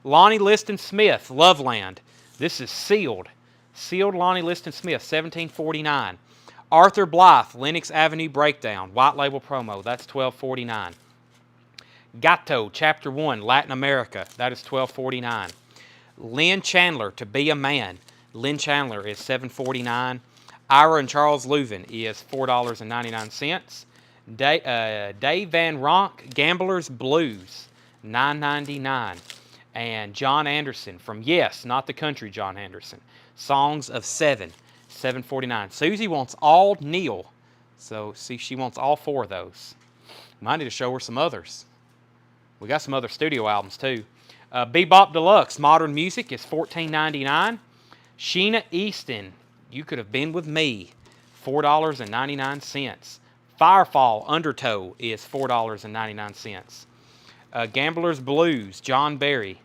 Lonnie Liston Smith, Loveland. This is sealed. Sealed Lonnie Liston Smith, $17.49. Arthur Blythe, Lenox Avenue Breakdown, white label promo. That's $12.49. Gato, Chapter 1, Latin America. That is $12.49. Lynn Chandler, To Be a Man. Lynn Chandler is $7.49. Ira and Charles Leuven is $4.99. Dave Van Ronk, Gambler's Blues, $9.99. And John Anderson from Yes, not the country John Anderson. Songs of Seven, $7.49. Susie wants all Neil. So, see, she wants all 4 of those. Might need to show her some others. We got some other studio albums, too. Bebop Deluxe, Modern Music is $14.99. Sheena Easton, You Could Have Been With Me, $4.99. Firefall Undertow is $4.99. Gambler's Blues, John Barry.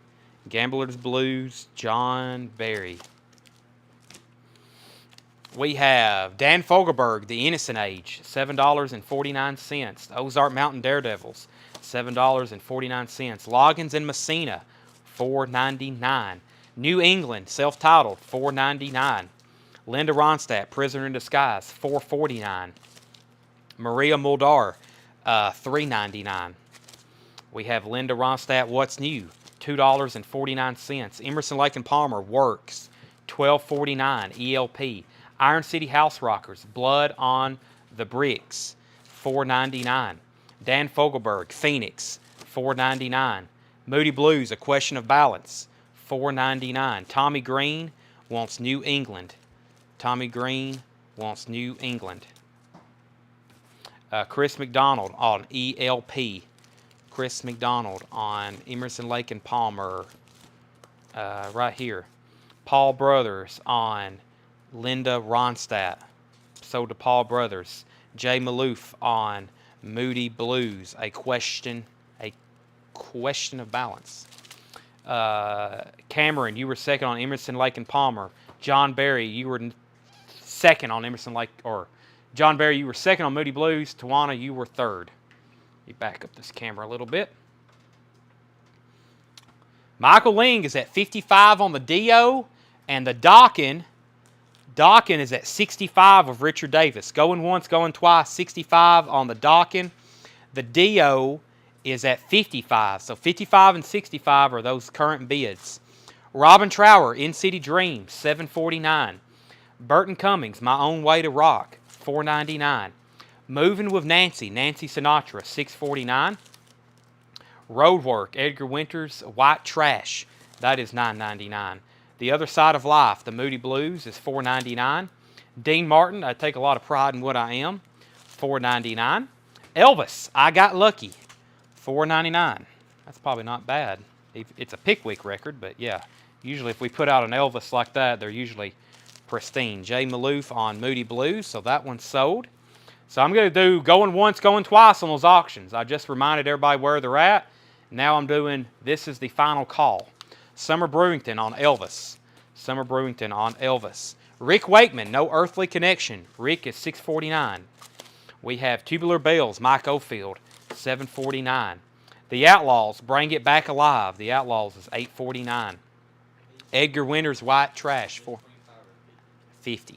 Gambler's Blues, John Barry. We have Dan Fogelberg, The Innocent Age, $7.49. Ozark Mountain Daredevils, $7.49. Loggins and Messina, $4.99. New England, self-titled, $4.99. Linda Ronstadt, Prisoner in Disguise, $4.49. Maria Muldaur, $3.99. We have Linda Ronstadt, What's New, $2.49. Emerson, Lake and Palmer, Works, $12.49. ELP. Iron City House Rockers, Blood on the Bricks, $4.99. Dan Fogelberg, Phoenix, $4.99. Moody Blues, A Question of Balance, $4.99. Tommy Green wants New England. Tommy Green wants New England. Chris McDonald on ELP. Chris McDonald on Emerson, Lake and Palmer, right here. Paul Brothers on Linda Ronstadt, sold to Paul Brothers. Jay Maloof on Moody Blues, A Question of Balance. Cameron, you were second on Emerson, Lake and Palmer. John Barry, you were second on Emerson, Lake, or John Barry, you were second on Moody Blues. Tawana, you were third. You back up this camera a little bit. Michael Ling is at 55 on the Dio, and the Dockin is at 65 of Richard Davis. Going once, going twice, 65 on the Dockin. The Dio is at 55. So 55 and 65 are those current bids. Robin Trower, In City Dreams, $7.49. Burton Cummings, My Own Way to Rock, $4.99. Moving with Nancy, Nancy Sinatra, $6.49. Roadwork, Edgar Winters, White Trash, that is $9.99. The Other Side of Life, The Moody Blues, is $4.99. Dean Martin, I take a lot of pride in what I am, $4.99. Elvis, I Got Lucky, $4.99. That's probably not bad. It's a Pickwick record, but yeah. Usually if we put out an Elvis like that, they're usually pristine. Jay Maloof on Moody Blues, so that one's sold. So I'm going to do going once, going twice on those auctions. I just reminded everybody where they're at. Now I'm doing, this is the final call. Summer Brewington on Elvis. Summer Brewington on Elvis. Rick Wakeman, No Earthly Connection. Rick is $6.49. We have Tubular Bells, Mike Oldfield, $7.49. The Outlaws, Bring It Back Alive. The Outlaws is $8.49. Edgar Winters, White Trash, $4.50.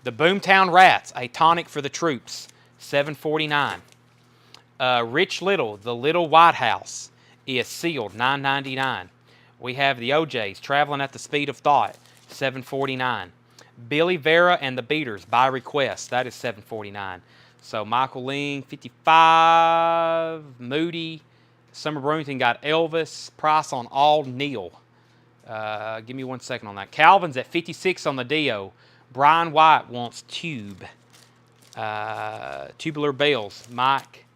The Boomtown Rats, A Tonic for the Troops, $7.49. Rich Little, The Little White House, is sealed, $9.99. We have the OJs, Traveling at the Speed of Thought, $7.49. Billy Vera and the Beaters, By Request, that is $7.49. So Michael Ling, 55. Moody. Summer Brewington got Elvis. Price on All Neil. Give me 1 second on that. Calvin's at 56 on the Dio. Brian White wants Tube. Tubular Bells. Mike.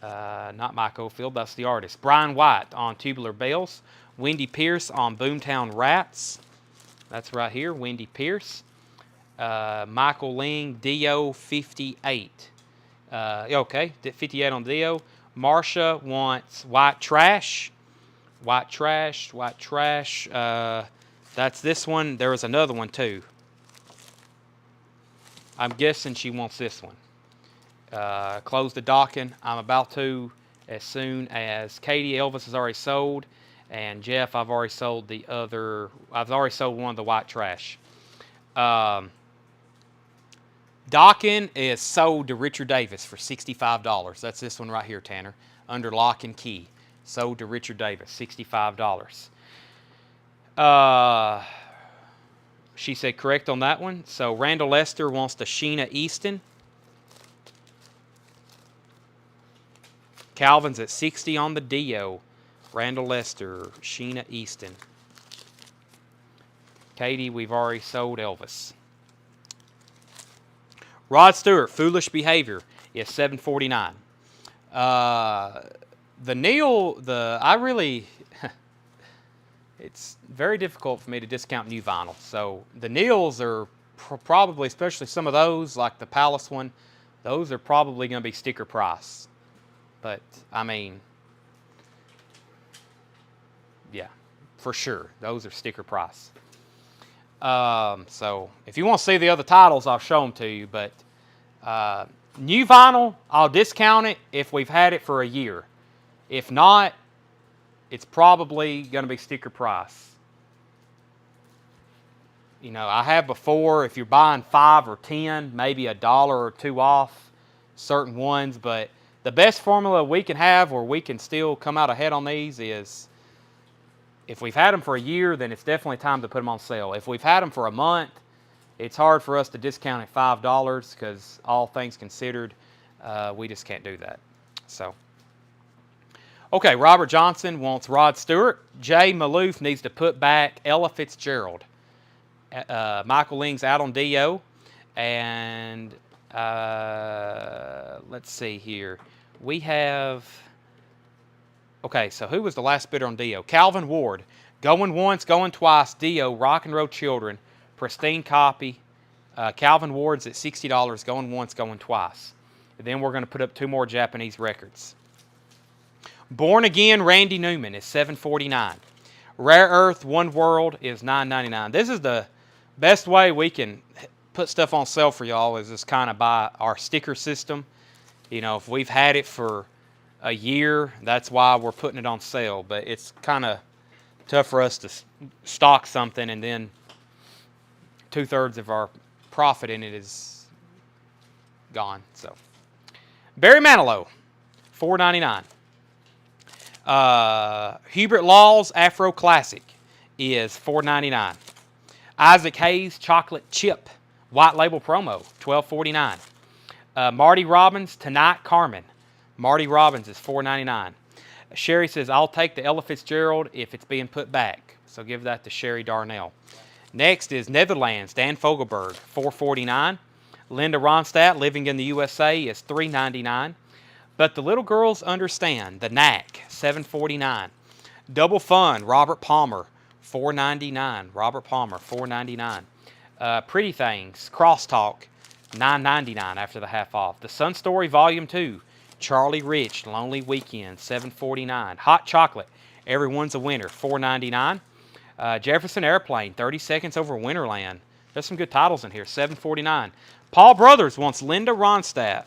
Not Mike Oldfield, that's the artist. Brian White on Tubular Bells. Wendy Pierce on Boomtown Rats. That's right here, Wendy Pierce. Michael Ling, Dio 58. Okay, 58 on Dio. Marsha wants White Trash. White Trash, White Trash. That's this one. There was another one too. I'm guessing she wants this one. Close the docking. I'm about to, as soon as Katie Elvis has already sold, and Jeff, I've already sold the other. I've already sold one of the White Trash. Docking is sold to Richard Davis for $65. That's this one right here, Tanner, under lock and key. Sold to Richard Davis, $65. She said correct on that one. So Randall Lester wants the Sheena Easton. Calvin's at 60 on the Dio. Randall Lester, Sheena Easton. Katie, we've already sold Elvis. Rod Stewart, Foolish Behavior, is $7.49. The Neil, I really, it's very difficult for me to discount new vinyl. So the Neils are probably, especially some of those, like the Palace one, those are probably going to be sticker price. But, I mean, yeah, for sure. Those are sticker price. So, if you want to see the other titles, I'll show them to you. But, new vinyl, I'll discount it if we've had it for a year. If not, it's probably going to be sticker price. You know, I have before, if you're buying 5 or 10, maybe $1 or $2 off certain ones. But the best formula we can have where we can still come out ahead on these is, if we've had them for a year, then it's definitely time to put them on sale. If we've had them for a month, it's hard for us to discount at $5 because all things considered, we just can't do that. So, okay, Robert Johnson wants Rod Stewart. Jay Maloof needs to put back Ella Fitzgerald. Michael Ling's out on DO. And let's see here. We have... Okay, so who was the last bidder on Dio? Calvin Ward. Going once, going twice. Dio, Rock and Roll Children. Pristine copy. Calvin Ward's at $60. Going once, going twice. And then we're going to put up 2 more Japanese records. Born Again, Randy Newman is $7.49. Rare Earth, One World is $9.99. This is the best way we can put stuff on sale for y'all, is just kind of by our sticker system. You know, if we've had it for a year, that's why we're putting it on sale. But it's kind of tough for us to stock something and then 2/3 of our profit in it is gone. So Barry Manilow, $4.99. Hubert Law's Afro Classic is $4.99. Isaac Hayes Chocolate Chip White Label Promo, $12.49. Marty Robbins Tonight Carmen. Marty Robbins is $4.99. Sherry says, I'll take the Ella Fitzgerald if it's being put back. So give that to Sherry Darnell. Next is Netherlands, Dan Fogelberg, $4.49. Linda Ronstadt, Living in the USA, is $3.99. But the Little Girls Understand, The Knack, $7.49. Double Fun, Robert Palmer, $4.99. Robert Palmer, $4.99. Pretty Things, Crosstalk, $9.99 after the half off. The Sun Story Volume 2, Charlie Rich, Lonely Weekend, $7.49. Hot Chocolate, Everyone's a Winner, $4.99. Jefferson Airplane, 30 Seconds Over Winterland. There's some good titles in here, $7.49. Paul Brothers wants Linda Ronstadt.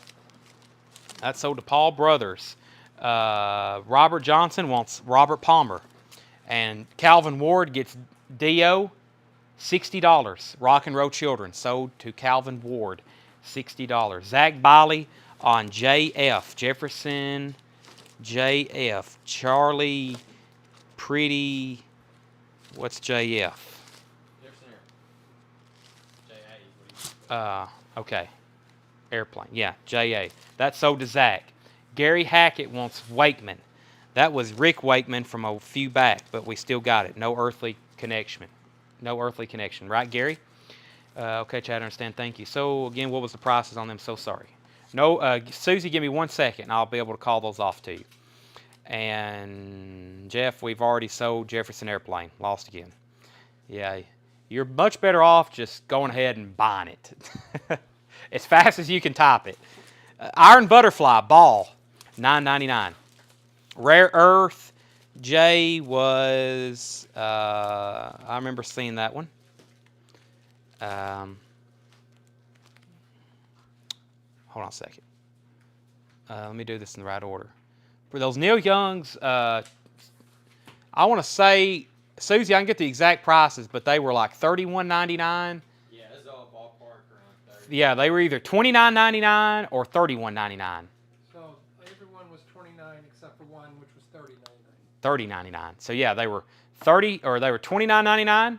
That's sold to Paul Brothers. Robert Johnson wants Robert Palmer. And Calvin Ward gets Dio, $60. Rock and Roll Children, sold to Calvin Ward, $60. Zach Biley on JF. Jefferson, JF. Charlie, Pretty, what's JF? Jefferson J.A. Okay. Airplane. Yeah, JA. That's sold to Zach. Gary Hackett wants Wakeman. That was Rick Wakeman from a few back, but we still got it. No earthly connection. No earthly connection. Right, Gary? Okay, Chad, I understand. Thank you. So, again, what was the prices on them? So sorry. No, Susie, give me 1 second, and I'll be able to call those off to you. And, Jeff, we've already sold Jefferson Airplane. Lost again. Yeah, you're much better off just going ahead and buying it. As fast as you can type it. Iron Butterfly, Ball, $9.99. Rare Earth, Jay was, I remember seeing that one. Hold on a second. Let me do this in the right order. For those Neil Youngs, I want to say, Susie, I can get the exact prices, but they were like $31.99. Yeah, it's all ballpark around 30. Yeah, they were either $29.99 or $31.99. So everyone was 29 except for one, which was 30.99. $30.99. So yeah, they were $29.99, $29.99,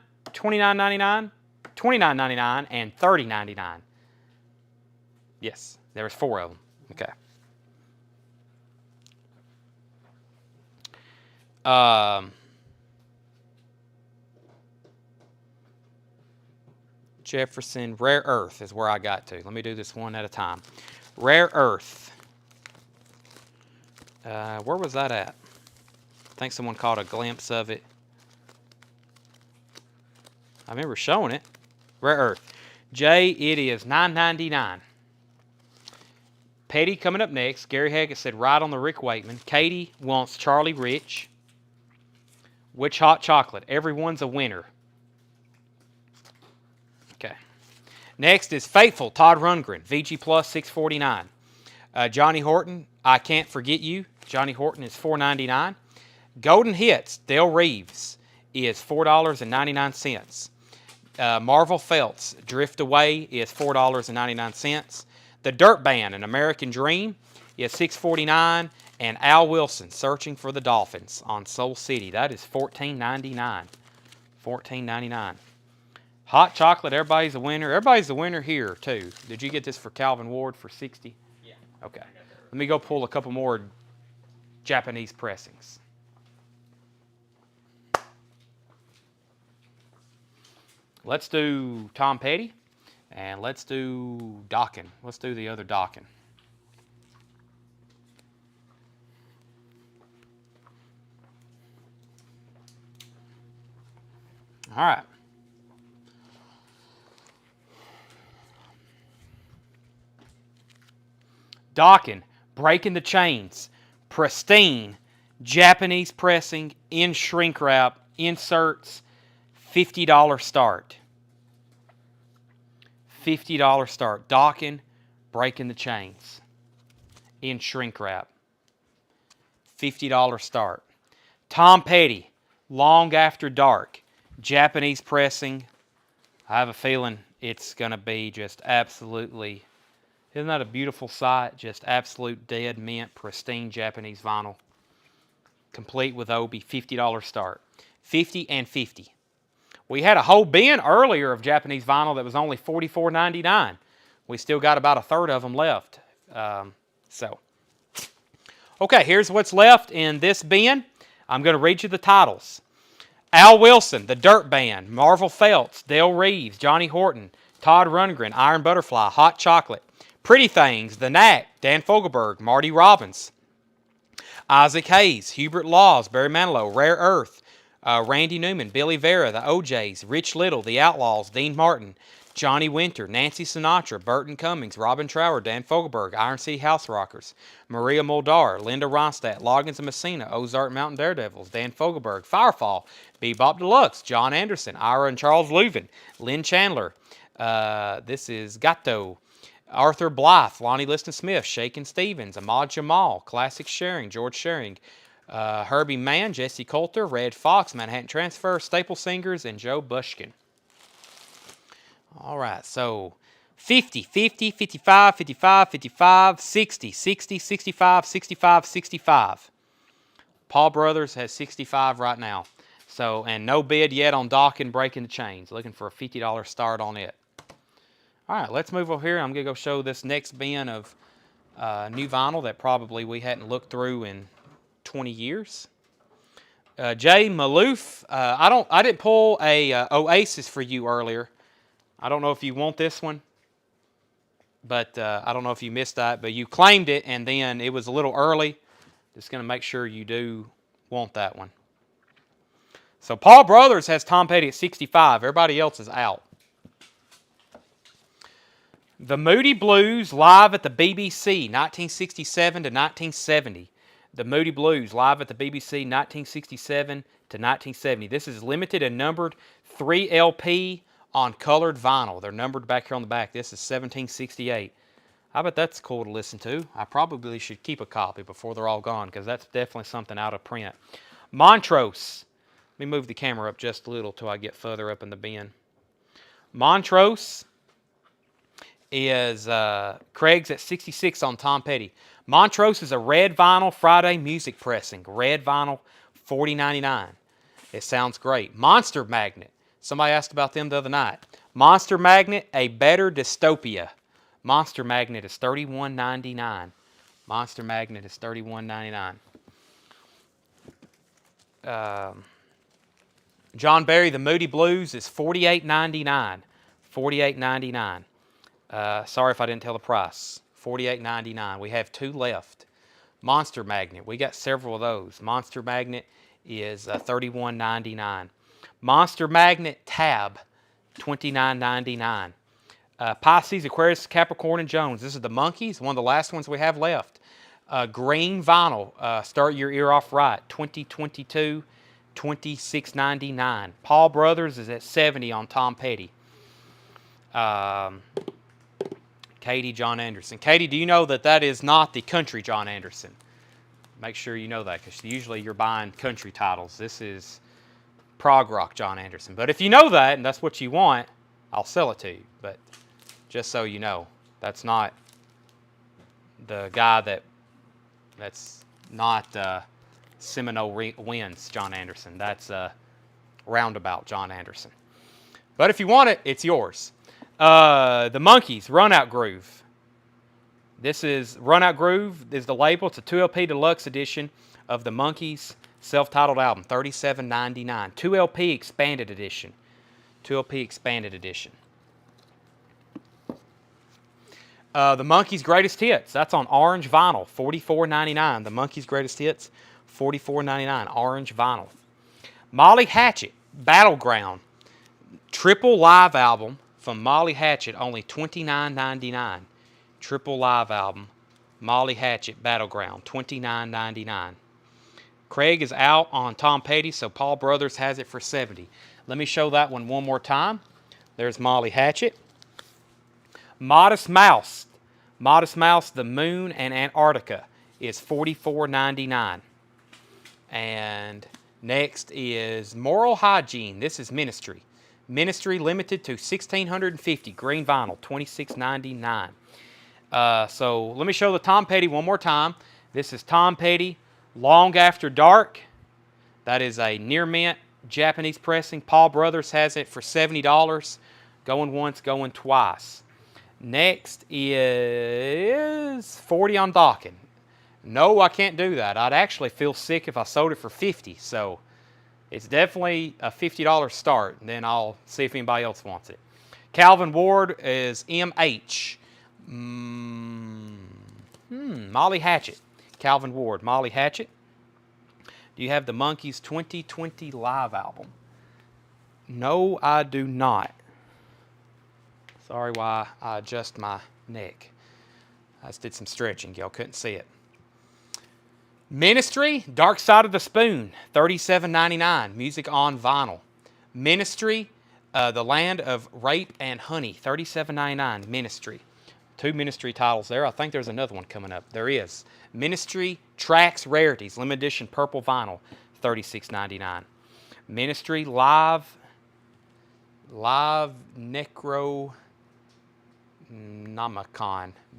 $29.99, and $30.99. Yes, there was 4 of them. Okay. Jefferson, Rare Earth is where I got to. Let me do this one at a time. Rare Earth. Where was that at? I think someone caught a glimpse of it. I remember showing it. Rare Earth. Jay, it is $9.99. Petty coming up next. Gary Haggett said right on the Rick Wakeman. Katie wants Charlie Rich. Which hot chocolate? Everyone's a winner. Okay. Next is Faithful, Todd Rundgren. VG Plus, $6.49. Johnny Horton, I Can't Forget You. Johnny Horton is $4.99. Golden Hits, Dale Reeves, is $4.99. Marvel Feltz, Drift Away, is $4.99. The Dirt Band, An American Dream, is $6.49. And Al Wilson, Searching for the Dolphins on Soul City. That is $14.99. $14.99. Hot chocolate, everybody's a winner. Everybody's a winner here, too. Did you get this for Calvin Ward for $60? Yeah. Okay. Let me go pull a couple more Japanese pressings. Let's do Tom Petty, and let's do Dokken. Let's do the other Dokken. All right. Dokken, Breaking the Chains, pristine, Japanese pressing, in shrink wrap, inserts, $50 start. $50 start. Dokken, Breaking the Chains, in shrink wrap. $50 start. Tom Petty, Long After Dark, Japanese pressing. I have a feeling it's going to be just absolutely, isn't that a beautiful sight? Just absolute dead mint, pristine Japanese vinyl. Complete with Obi, $50 start. 50 and 50. We had a whole bin earlier of Japanese vinyl that was only $44.99. We still got about a third of them left. Okay, here's what's left in this bin. I'm going to read you the titles. Al Wilson, The Dirt Band, Marvel Feltz, Dale Reeves, Johnny Horton, Todd Rundgren, Iron Butterfly, Hot Chocolate, Pretty Things, The Knack, Dan Fogelberg, Marty Robbins, Isaac Hayes, Hubert Laws, Barry Manilow, Rare Earth, Randy Newman, Billy Vera, The OJs, Rich Little, The Outlaws, Dean Martin, Johnny Winter, Nancy Sinatra, Burton Cummings, Robin Trower, Dan Fogelberg, Iron City House Rockers, Maria Muldaur, Linda Ronstadt, Loggins and Messina, Ozark Mountain Daredevils, Dan Fogelberg, Firefall, Bebop Deluxe, John Anderson, Ira and Charles Leuven, Lynn Chandler, this is Gatto, Arthur Blythe, Lonnie Liston Smith, Shakin' Stevens, Ahmad Jamal, Classic Sharing, George Sharing, Herbie Mann, Jesse Coulter, Red Fox, Manhattan Transfer, Staple Singers, and Joe Bushkin. All right, so 50, 50, 55, 55, 55, 60, 60, 65, 65, 65. Paul Brothers has 65 right now. So, and no bid yet on Dokken, Breaking the Chains. Looking for a $50 start on it. All right, let's move over here. I'm going to go show this next bin of new vinyl that probably we hadn't looked through in 20 years. Jay Maloof, I didn't pull a Oasis for you earlier. I don't know if you want this one, but I don't know if you missed that, but you claimed it, and then it was a little early. Just going to make sure you do want that one. So Paul Brothers has Tom Petty at 65. Everybody else is out. The Moody Blues live at the BBC, 1967 to 1970. The Moody Blues live at the BBC, 1967 to 1970. This is limited and numbered 3 LP on colored vinyl. They're numbered back here on the back. This is 1768. I bet that's cool to listen to. I probably should keep a copy before they're all gone because that's definitely something out of print. Montrose. Let me move the camera up just a little till I get further up in the bin. Montrose is Craig's at 66 on Tom Petty. Montrose is a red vinyl Friday music pressing. Red vinyl, $40.99. It sounds great. Monster Magnet. Somebody asked about them the other night. Monster Magnet, A Better Dystopia. Monster Magnet is $31.99. Monster Magnet is $31.99. John Barry, The Moody Blues is $48.99. $48.99. Sorry if I didn't tell the price. $48.99. We have 2 left. Monster Magnet. We got several of those. Monster Magnet is $31.99. Monster Magnet Tab, $29.99. Pisces, Aquarius, Capricorn, and Jones. This is the Monkeys, one of the last ones we have left. Green vinyl, Start Your Ear Off Right, 2022, $26.99. Paul Brothers is at $70 on Tom Petty. Katie, John Anderson. Katie, do you know that that is not the country John Anderson? Make sure you know that, because usually you're buying country titles. This is prog rock John Anderson. But if you know that and that's what you want, I'll sell it to you. But just so you know, that's not the guy that's not Seminole Winds John Anderson. That's Roundabout John Anderson. But if you want it, it's yours. The Monkeys, Run Out Groove. This is Run Out Groove is the label. It's a 2LP deluxe edition of the Monkeys self-titled album, $37.99. 2LP expanded edition. 2LP expanded edition. The Monkeys' Greatest Hits. That's on orange vinyl, $44.99. The Monkeys' Greatest Hits, $44.99. Orange vinyl. Molly Hatchet, Battleground. Triple live album from Molly Hatchet, only $29.99. Triple live album, Molly Hatchet, Battleground, $29.99. Craig is out on Tom Petty, so Paul Brothers has it for $70. Let me show that one more time. There's Molly Hatchet. Modest Mouse. Modest Mouse, The Moon and Antarctica is $44.99. And next is Moral Hygiene. This is Ministry. Ministry limited to 1,650. Green vinyl, $26.99. So let me show the Tom Petty one more time. This is Tom Petty, Long After Dark. That is a near mint Japanese pressing. Paul Brothers has it for $70. Going once, going twice. Next is 40 on Docking. No, I can't do that. I'd actually feel sick if I sold it for $50. So it's definitely a $50 start. And then I'll see if anybody else wants it. Calvin Ward is MH. Molly Hatchet. Calvin Ward, Molly Hatchet. Do you have the Monkeys 2020 live album? No, I do not. Sorry why I adjust my neck. I just did some stretching. Y'all couldn't see it. Ministry, Dark Side of the Spoon, $37.99. Music on vinyl. Ministry, The Land of Rape and Honey, $37.99. Ministry. 2 Ministry titles there. I think there's another one coming up. There is. Ministry Tracks Rarities, limited edition purple vinyl, $36.99. Ministry Live Necronomicon,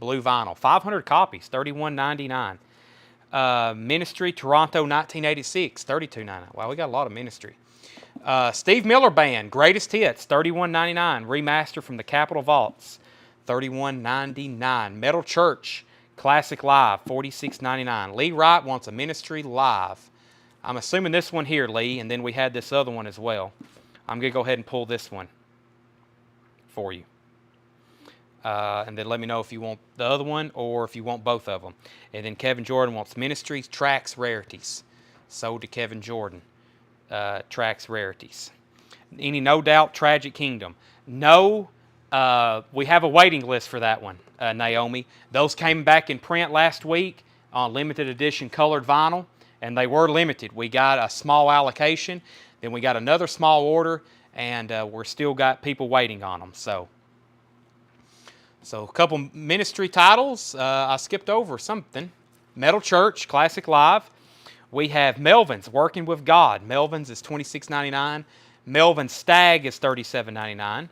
blue vinyl, 500 copies, $31.99. Ministry Toronto 1986, $32.99. Wow, we got a lot of Ministry. Steve Miller Band, Greatest Hits, $31.99. Remaster from the Capitol Vaults, $31.99. Metal Church Classic Live, $46.99. Lee Wright wants a Ministry Live. I'm assuming this one here, Lee, and then we had this other one as well. I'm going to go ahead and pull this one for you. And then let me know if you want the other one or if you want both of them. And then Kevin Jordan wants Ministries Tracks Rarities. Sold to Kevin Jordan. Tracks Rarities. Any No Doubt Tragic Kingdom. No. We have a waiting list for that one, Naomi. Those came back in print last week on limited edition colored vinyl, and they were limited. We got a small allocation, then we got another small order, and we're still got people waiting on them. So a couple Ministry titles. I skipped over something. Metal Church, Classic Live. We have Melvin's, Working with God. Melvin's is $26.99. Melvin's Stag is $37.99.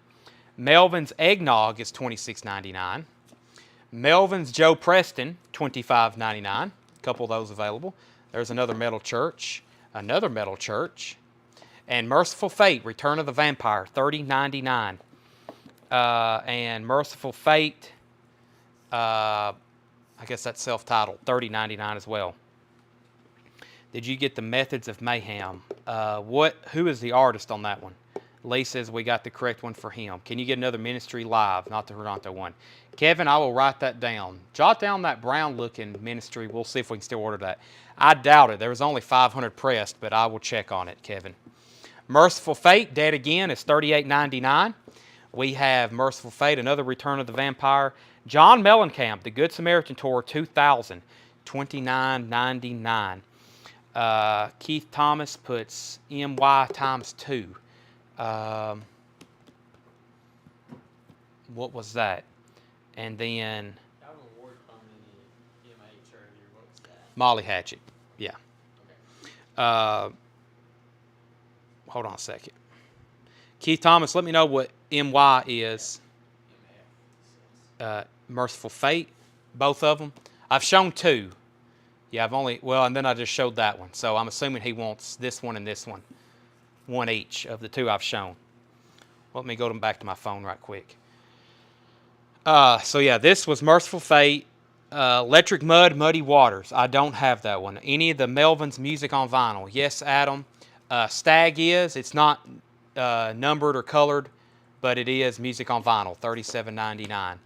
Melvin's Eggnog is $26.99. Melvin's Joe Preston, $25.99. A couple of those available. There's another Metal Church. Another Metal Church. And Merciful Fate, Return of the Vampire, $30.99. And Merciful Fate, I guess that's self-titled, $30.99 as well. Did you get the Methods of Mayhem? Who is the artist on that one? Lee says we got the correct one for him. Can you get another Ministry Live, not the Toronto one? Kevin, I will write that down. Jot down that brown-looking Ministry. We'll see if we can still order that. I doubt it. There was only 500 pressed, but I will check on it, Kevin. Merciful Fate, Dead Again, is $38.99. We have Merciful Fate, another Return of the Vampire. John Mellencamp, The Good Samaritan Tour 2000, $29.99. Keith Thomas puts MY times 2. What was that? And then Calvin Ward commented MH earlier. What was that? Molly Hatchet. Yeah. Okay. Hold on a second. Keith Thomas, let me know what MY is. MF. Merciful Fate, both of them. I've shown 2. Yeah, and then I just showed that one. So I'm assuming he wants this one and this one. One each of the 2 I've shown. Let me go back to my phone right quick. So yeah, this was Merciful Fate. Electric Mud, Muddy Waters. I don't have that one. Any of the Melvins music on vinyl. Yes, Adam. Stag is. It's not numbered or colored, but it is music on vinyl. $37.99.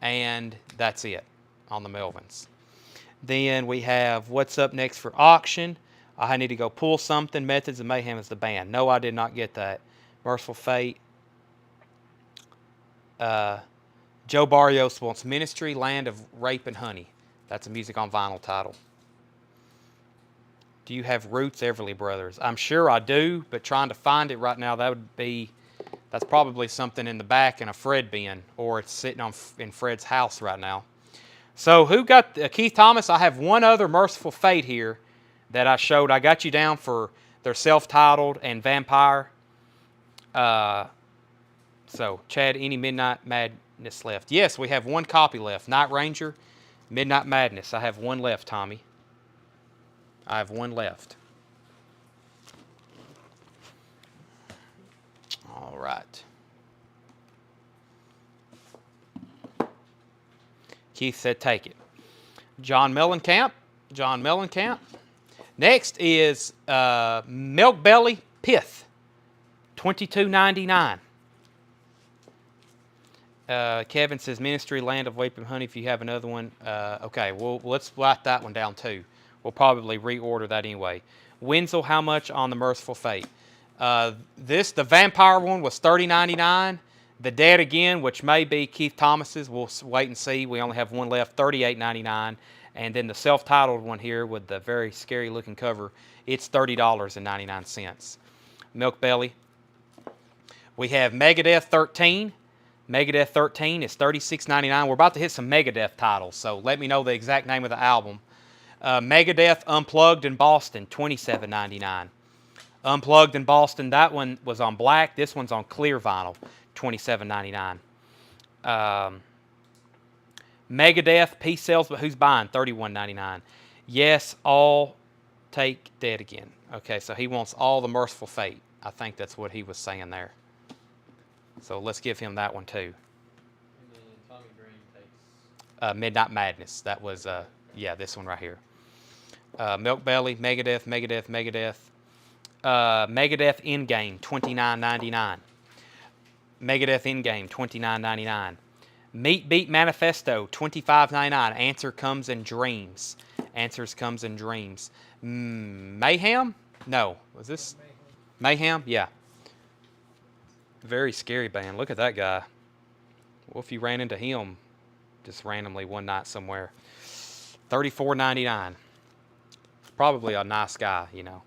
And that's it on the Melvins. Then we have what's up next for auction. I need to go pull something. Methods of Mayhem is the band. No, I did not get that. Merciful Fate. Joe Barrios wants Ministry, Land of Rape and Honey. That's a music on vinyl title. Do you have Roots, Everly Brothers? I'm sure I do, but trying to find it right now, that's probably something in the back in a Fred bin, or it's sitting in Fred's house right now. So who got Keith Thomas? I have one other Merciful Fate here that I showed. I got you down for their self-titled and Vampire. So Chad, any Midnight Madness left? Yes, we have one copy left. Night Ranger, Midnight Madness. I have one left, Tommy. I have one left. All right. Keith said take it. John Mellencamp. Next is Milk Belly Pith. $22.99. Kevin says Ministry, Land of Rape and Honey. If you have another one, okay. Well, let's write that one down too. We'll probably reorder that anyway. Wenzel, how much on the Merciful Fate? The Vampire one was $30.99. The Dead Again, which may be Keith Thomas's, we'll wait and see. We only have one left, $38.99. And then the self-titled one here with the very scary looking cover, it's $30.99. Milk Belly. We have Megadeth 13. Megadeth 13 is $36.99. We're about to hit some Megadeth titles, so let me know the exact name of the album. Megadeth Unplugged in Boston, $27.99. Unplugged in Boston, that one was on black. This one's on clear vinyl, $27.99. Megadeth, Peace Sells, but who's buying? $31.99. Yes, all take Dead Again. Okay, so he wants all the Merciful Fate. I think that's what he was saying there. So let's give him that one too. And then Tommy Green takes Midnight Madness. That was, this one right here. Milk Belly, Megadeth. Megadeth Endgame, $29.99. Megadeth Endgame, $29.99. Meat Beat Manifesto, $25.99. Answer Comes in Dreams. Answers Comes in Dreams. Mayhem? No. Was this? Mayhem? Yeah. Very scary band. Look at that guy. What if you ran into him just randomly one night somewhere? $34.99. Probably a nice guy, you know.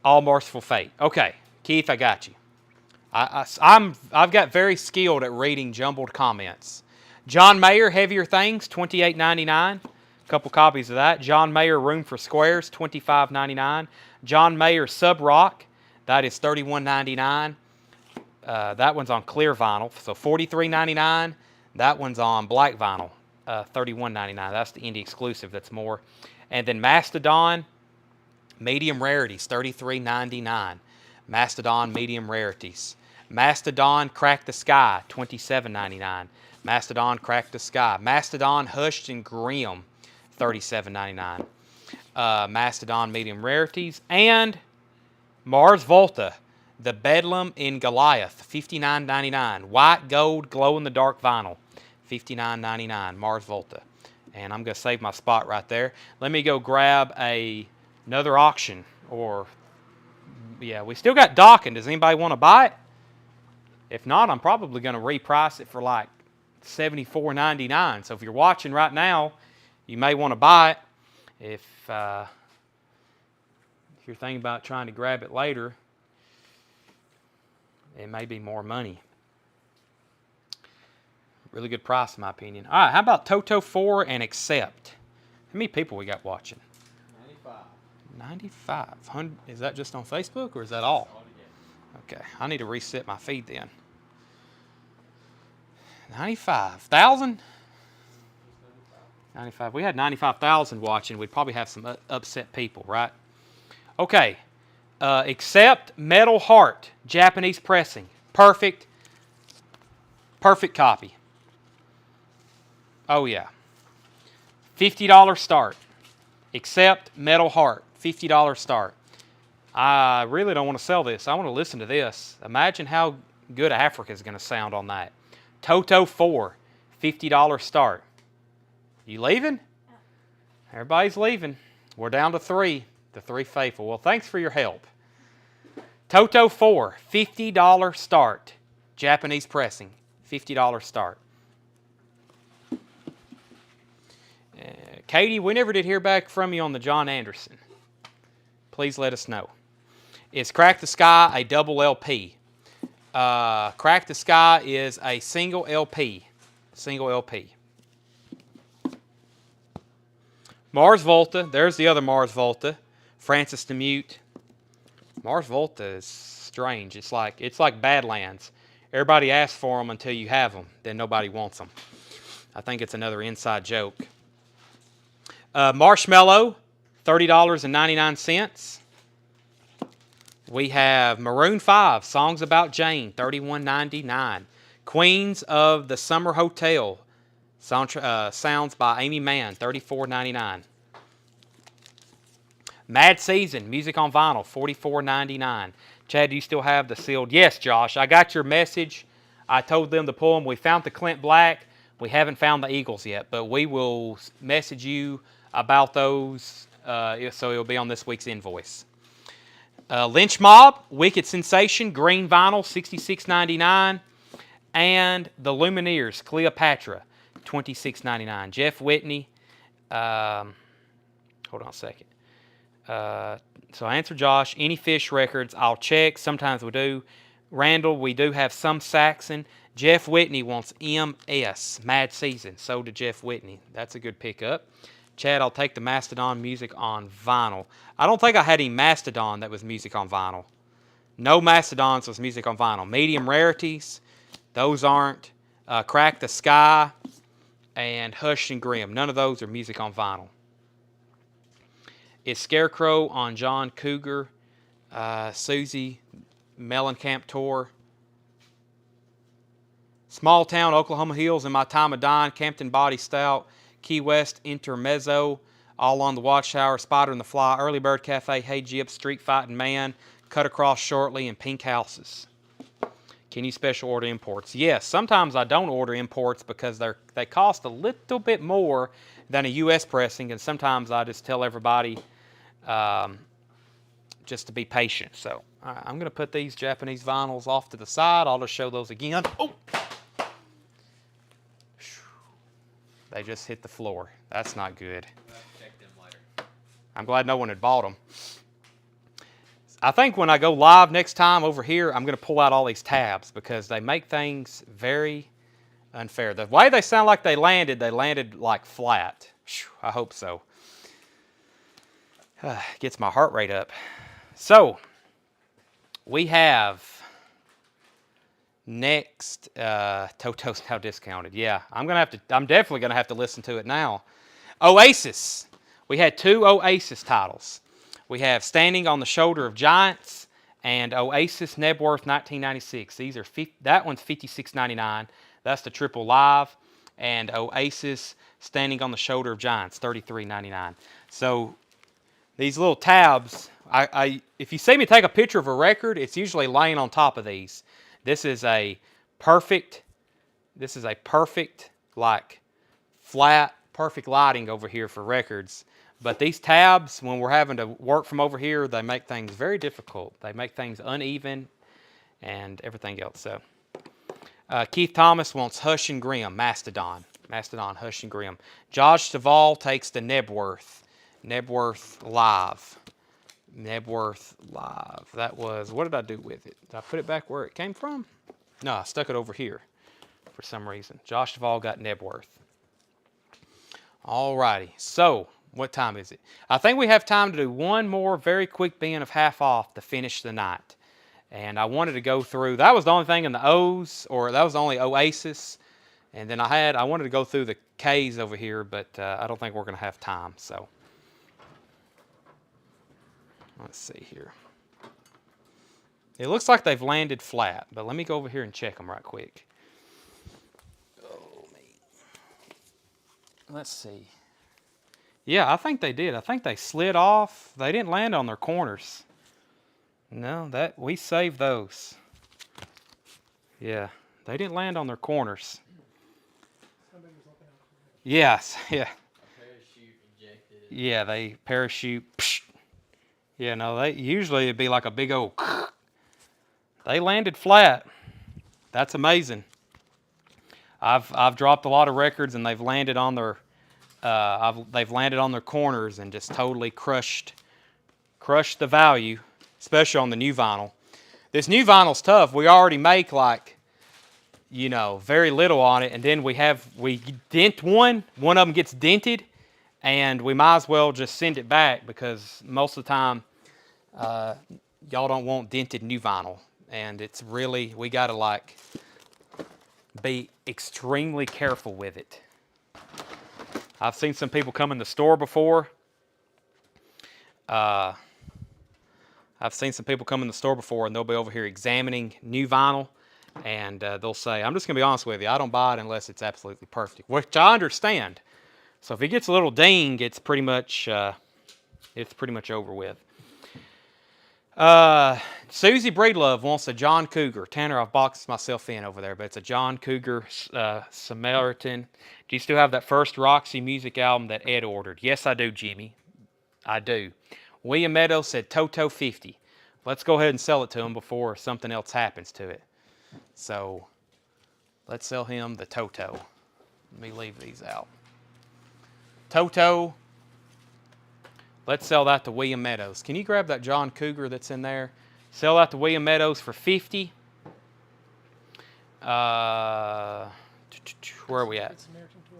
All Merciful Fate. Okay, Keith, I got you. I've got very skilled at reading jumbled comments. John Mayer, Heavier Things, $28.99. A couple copies of that. John Mayer, Room for Squares, $25.99. John Mayer, Sub Rock, that is $31.99. That one's on clear vinyl, so $43.99. That one's on black vinyl, $31.99. That's the indie exclusive. That's more. And then Mastodon, medium rarities, $33.99. Mastodon, medium rarities. Mastodon, Crack the Sky, $27.99. Mastodon, Crack the Sky. Mastodon, Hushed and Grim, $37.99. Mastodon, medium rarities. And Mars Volta, The Bedlam in Goliath, $59.99. White gold glow-in-the-dark vinyl, $59.99. Mars Volta. And I'm going to save my spot right there. Let me go grab another auction. We still got Docking. Does anybody want to buy it? If not, I'm probably going to reprice it for like $74.99. So if you're watching right now, you may want to buy it. If you're thinking about trying to grab it later, it may be more money. Really good price, in my opinion. All right, how about Toto 4 and Accept? How many people we got watching? 95. Is that just on Facebook or is that all? Okay, I need to reset my feed then. 95,000? 95. We had 95,000 watching. We'd probably have some upset people, right? Okay. Accept Metal Heart, Japanese pressing. Perfect copy. Oh, yeah. $50 start. Accept Metal Heart, $50 start. I really don't want to sell this. I want to listen to this. Imagine how good Africa is going to sound on that. Toto 4, $50 start. You leaving? Everybody's leaving. We're down to 3, the 3 faithful. Well, thanks for your help. Toto 4, $50 start. Japanese pressing, $50 start. Katie, we never did hear back from you on the John Anderson. Please let us know. Is Crack the Sky a double LP? Crack the Sky is a single LP. Single LP. Mars Volta. There's the other Mars Volta. Francis the Mute. Mars Volta is strange. It's like Badlands. Everybody asks for them until you have them. Then nobody wants them. I think it's another inside joke. Marshmallow, $30.99. We have Maroon 5, Songs About Jane, $31.99. Queens of the Summer Hotel, sounds by Amy Mann, $34.99. Mad Season, music on vinyl, $44.99. Chad, do you still have the sealed? Yes, Josh, I got your message. I told them to pull them. We found the Clint Black. We haven't found the Eagles yet, but we will message you about those, so it'll be on this week's invoice. Lynch Mob, Wicked Sensation, green vinyl, $66.99. And the Lumineers, Cleopatra, $26.99. Jeff Whitney, hold on a second. So I answered Josh, any Fish records, I'll check. Sometimes we do. Randall, we do have some Saxon. Jeff Whitney wants MS, Mad Season. So did Jeff Whitney. That's a good pickup. Chad, I'll take the Mastodon music on vinyl. I don't think I had any Mastodon that was music on vinyl. No Mastodons was music on vinyl. Medium Rarities, those aren't. Crack the Sky and Hush and Grim. None of those are music on vinyl. It's Scarecrow on John Cougar, Susie Mellencamp Tour. Small Town, Oklahoma Hills, In My Time of Dying, Campton Body Stout, Key West Intermezzo, All on the Watchtower, Spider and the Fly, Early Bird Cafe, Hey Gyp, Street Fighting Man, Cut Across Shortly, and Pink Houses. Can you special order imports? Yes, sometimes I don't order imports because they cost a little bit more than a U.S. pressing, and sometimes I just tell everybody just to be patient. So I'm going to put these Japanese vinyls off to the side. I'll just show those again. Oh! They just hit the floor. That's not good. Check them later. I'm glad no one had bought them. I think when I go live next time over here, I'm going to pull out all these tabs because they make things very unfair. The way they sound like they landed like flat. I hope so. Gets my heart rate up. So, we have next, Toto's now discounted. Yeah, I'm definitely going to have to listen to it now. Oasis. We had 2 Oasis titles. We have Standing on the Shoulder of Giants and Oasis Nebworth 1996. That one's $56.99. That's the triple live. And Oasis Standing on the Shoulder of Giants, $33.99. So these little tabs, if you see me take a picture of a record, it's usually laying on top of these. This is a perfect, like flat, perfect lighting over here for records. But these tabs, when we're having to work from over here, they make things very difficult. They make things uneven and everything else. So Keith Thomas wants Hush and Grim, Mastodon. Mastodon, Hush and Grim. Josh Duvall takes the Nebworth. Nebworth Live. Nebworth Live. That was, what did I do with it? Did I put it back where it came from? No, I stuck it over here for some reason. Josh Duvall got Nebworth. Alrighty, so what time is it? I think we have time to do one more very quick bin of half off to finish the night. And I wanted to go through, that was the only thing in the O's, or that was the only Oasis. And then I wanted to go through the K's over here, but I don't think we're going to have time, so. Let's see here. It looks like they've landed flat, but let me go over here and check them right quick. Oh, man. Let's see. Yeah, I think they did. I think they slid off. They didn't land on their corners. No, we saved those. Yeah, they didn't land on their corners. Yes, yeah. Parachute ejected. Yeah, they parachute. Psh. Yeah, no, usually it'd be like a big old. They landed flat. That's amazing. I've dropped a lot of records and they've landed on their corners and just totally crushed the value, especially on the new vinyl. This new vinyl's tough. We already make like, very little on it, and then we dent one of them gets dented, and we might as well just send it back because most of the time y'all don't want dented new vinyl, and it's really, we gotta like be extremely careful with it. I've seen some people come in the store before. And they'll be over here examining new vinyl, and they'll say, I'm just going to be honest with you, I don't buy it unless it's absolutely perfect, which I understand. So if it gets a little ding, it's pretty much over with. Susie Breedlove wants a John Cougar. Tanner, I've boxed myself in over there, but it's a John Cougar Samaritan. Do you still have that first Roxy Music album that Ed ordered? Yes, I do, Jimmy. I do. William Meadows said Toto 50. Let's go ahead and sell it to him before something else happens to it. So let's sell him the Toto. Let me leave these out. Toto. Let's sell that to William Meadows. Can you grab that John Cougar that's in there? Sell that to William Meadows for 50. Where are we at? Good Samaritan Tour.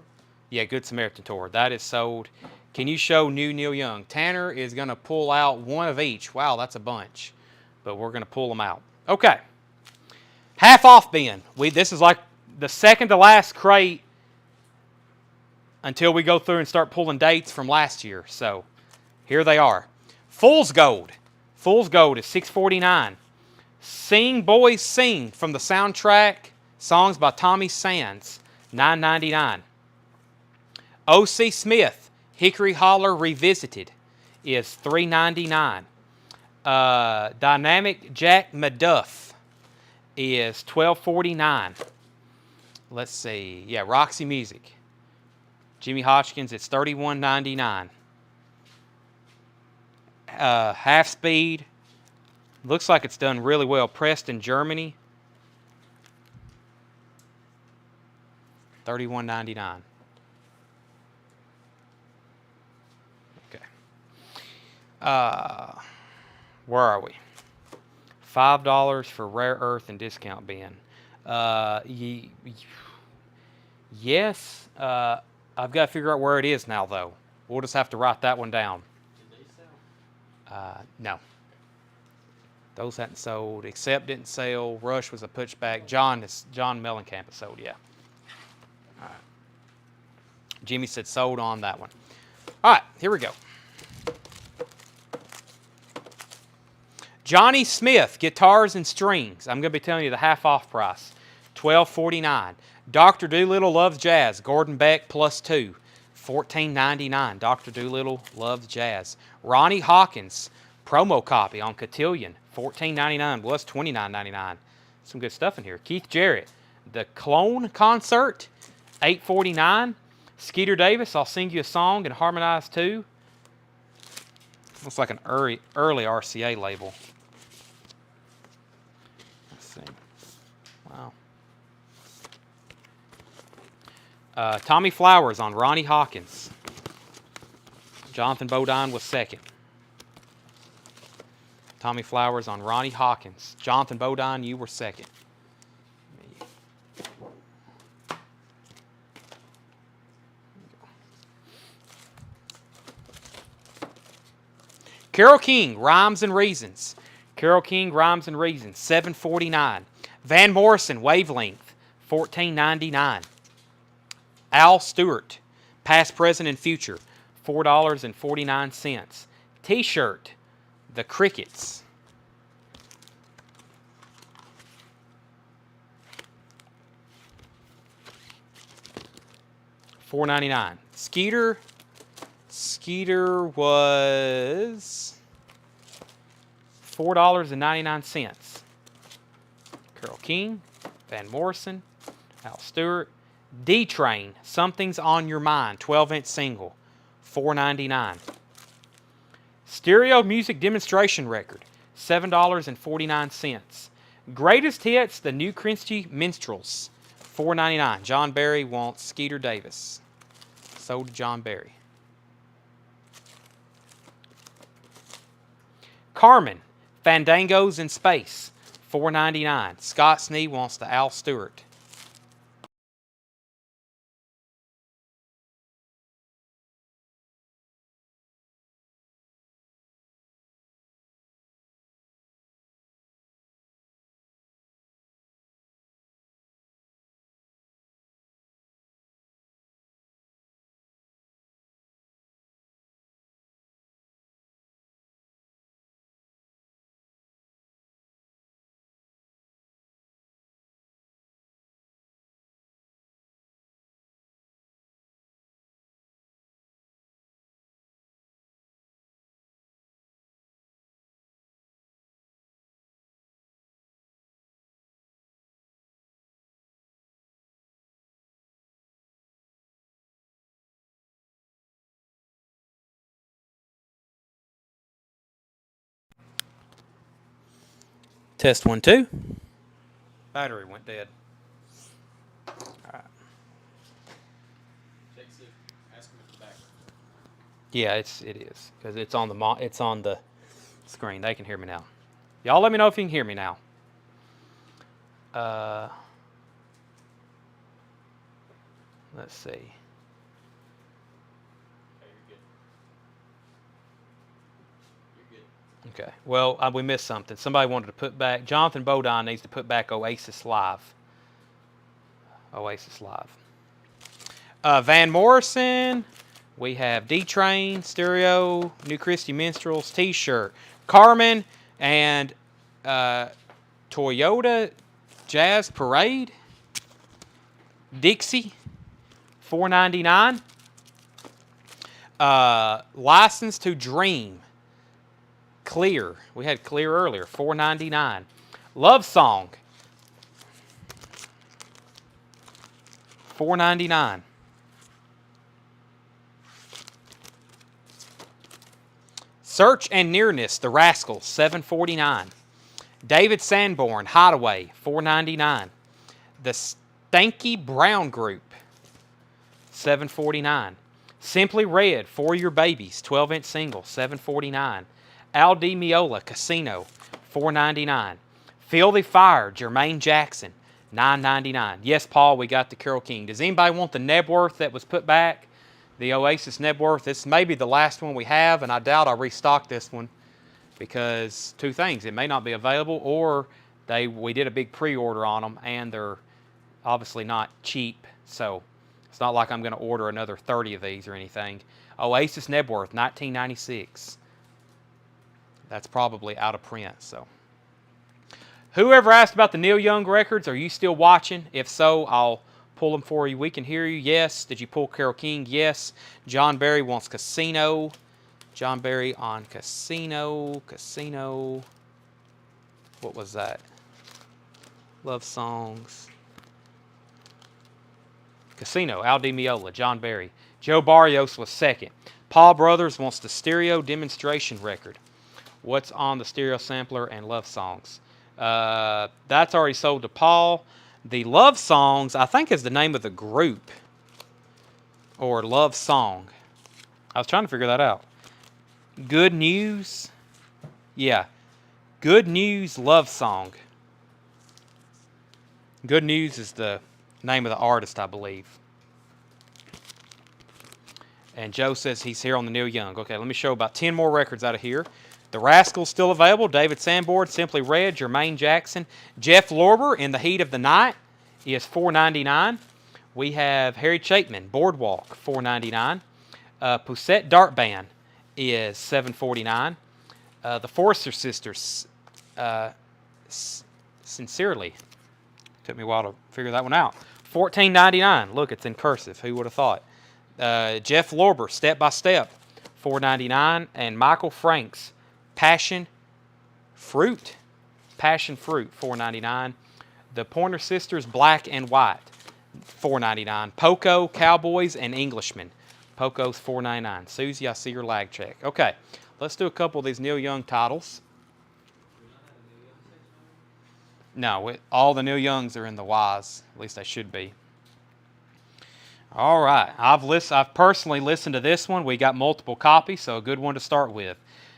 Yeah, Good Samaritan Tour. That is sold. Can you show new Neil Young? Tanner is going to pull out one of each. Wow, that's a bunch. But we're going to pull them out. Okay. Half off bin. This is like the second to last crate until we go through and start pulling dates from last year. So here they are. Fool's Gold. Fool's Gold is $6.49. Sing Boys Sing from the soundtrack. Songs by Tommy Sands. $9.99. O.C. Smith. Hickory Holler Revisited is $3.99. Dynamic Jack Maduff is $12.49. Let's see. Yeah, Roxy Music. Jimmy Hodgkins, it's $31.99. Half Speed. Looks like it's done really well. Pressed in Germany. $31.99. Where are we? $5 for Rare Earth and discount bin. Yes. I've got to figure out where it is now, though. We'll just have to write that one down. Did they sell? No. Those hadn't sold. Accept didn't sell. Rush was a pushback. John Mellencamp has sold, yeah. All right. Jimmy said sold on that one. All right, here we go. Johnny Smith, Guitars and Strings. I'm going to be telling you the half off price. $12.49. Dr. Doolittle Loves Jazz. Gordon Beck plus 2. $14.99. Dr. Doolittle Loves Jazz. Ronnie Hawkins. Promo copy on Cotillion. $14.99. Was $29.99. Some good stuff in here. Keith Jarrett. The Clone Concert. $8.49. Skeeter Davis. I'll Sing You a Song and Harmonize Too. Looks like an early RCA label. Let's see. Wow. Tommy Flowers on Ronnie Hawkins. Jonathan Bodine was second. Tommy Flowers on Ronnie Hawkins. Jonathan Bodine, you were second. Carole King, Rhymes and Reasons. Carole King, Rhymes and Reasons, $7.49. Van Morrison, Wavelength, $14.99. Al Stewart, Past, Present, and Future, $4.49. T-shirt, The Crickets, $4.99. Skeeter was $4.99. Carole King, Van Morrison, Al Stewart. D-Train, Something's on Your Mind, 12-inch single, $4.99. Stereo music demonstration record, $7.49. Greatest Hits, The New Christy Minstrels, $4.99. John Barry wants Skeeter Davis. Sold to John Barry. Carmen, Fandangos in Space, $4.99. Scott Snee wants the Al Stewart. Test 1, 2. Battery went dead. All right. Check see. Ask him if the back. Yeah, it is because it's on the screen. They can hear me now. Y'all, let me know if you can hear me now. Let's see. Okay, you're good. You're good. Okay. Well, we missed something. Somebody wanted to put back. Jonathan Bodine needs to put back Oasis Live. Oasis Live. Van Morrison. We have D-Train, Stereo, New Christy Minstrels, T-shirt, Carmen, and Toyota Jazz Parade, Dixie, $4.99. License to Dream, Clear. We had Clear earlier, $4.99. Love Song, $4.99. Search and Nearness, The Rascals, $7.49. David Sanborn, Hideaway, $4.99. The Stanky Brown Group, $7.49. Simply Red, For Your Babies, 12-inch single, $7.49. Al Di Meola, Casino, $4.99. Filthy Fire, Jermaine Jackson, $9.99. Yes, Paul, we got the Carole King. Does anybody want the Nebworth that was put back? The Oasis Nebworth. This may be the last one we have, and I doubt I'll restock this one because two things. It may not be available, or we did a big pre-order on them, and they're obviously not cheap. So it's not like I'm going to order another 30 of these or anything. Oasis Nebworth, 1996. That's probably out of print. So, whoever asked about the Neil Young records, are you still watching? If so, I'll pull them for you. We can hear you. Yes. Did you pull Carole King? Yes. John Barry wants Casino. John Barry on Casino. Casino. What was that? Love Songs. Casino. Al Di Meola. John Barry. Joe Barrios was second. Paul Brothers wants the stereo demonstration record. What's on the stereo sampler and Love Songs? That's already sold to Paul. The Love Songs, I think, is the name of the group. or love song? I was trying to figure that out. Good News. Yeah. Good News love song. Good News is the name of the artist, I believe. And Joe says he's here on the Neil Young. Okay, let me show about 10 more records out of here. The Rascals still available. David Sanborn, Simply Red, Jermaine Jackson. Jeff Lorber, In the Heat of the Night, is $4.99. We have Harry Chapman, Boardwalk, $4.99. Poussette Dart Band is $7.49. The Forrester Sisters, Sincerely. Took me a while to figure that one out. $14.99. Look, it's in cursive. Who would have thought? Jeff Lorber, Step by Step, $4.99. And Michael Franks, Passion Fruit, $4.99. The Pointer Sisters, Black and White, $4.99. Poco, Cowboys, and Englishmen. Poco's $4.99. Susie, I see your lag check. Okay, let's do a couple of these Neil Young titles. No, all the Neil Youngs are in the Ys. At least they should be. All right, I've personally listened to this one. We got multiple copies, so a good one to start with.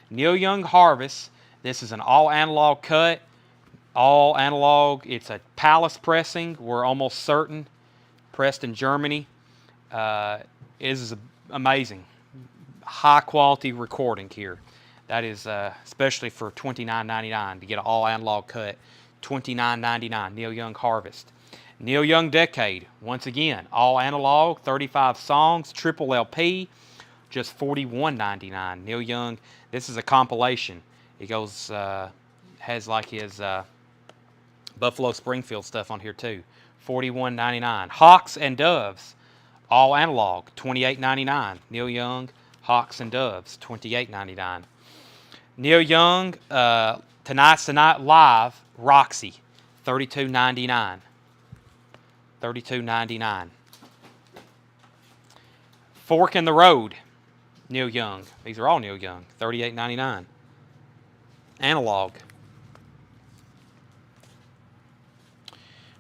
Neil Young Harvest. This is an all analog cut. All analog. It's a Palace pressing. We're almost certain. Pressed in Germany. It is amazing. High quality recording here. That is especially for $29.99 to get an all analog cut. $29.99. Neil Young Harvest. Neil Young Decade. Once again, all analog, 35 songs, triple LP, just $41.99. Neil Young. This is a compilation. It goes has like his Buffalo Springfield stuff on here too. $41.99. Hawks and Doves. All analog, $28.99. Neil Young, Hawks and Doves, $28.99. Neil Young, Tonight's the Night Live, Roxy, $32.99. $32.99. Fork in the Road, Neil Young. These are all Neil Young, $38.99. Analog.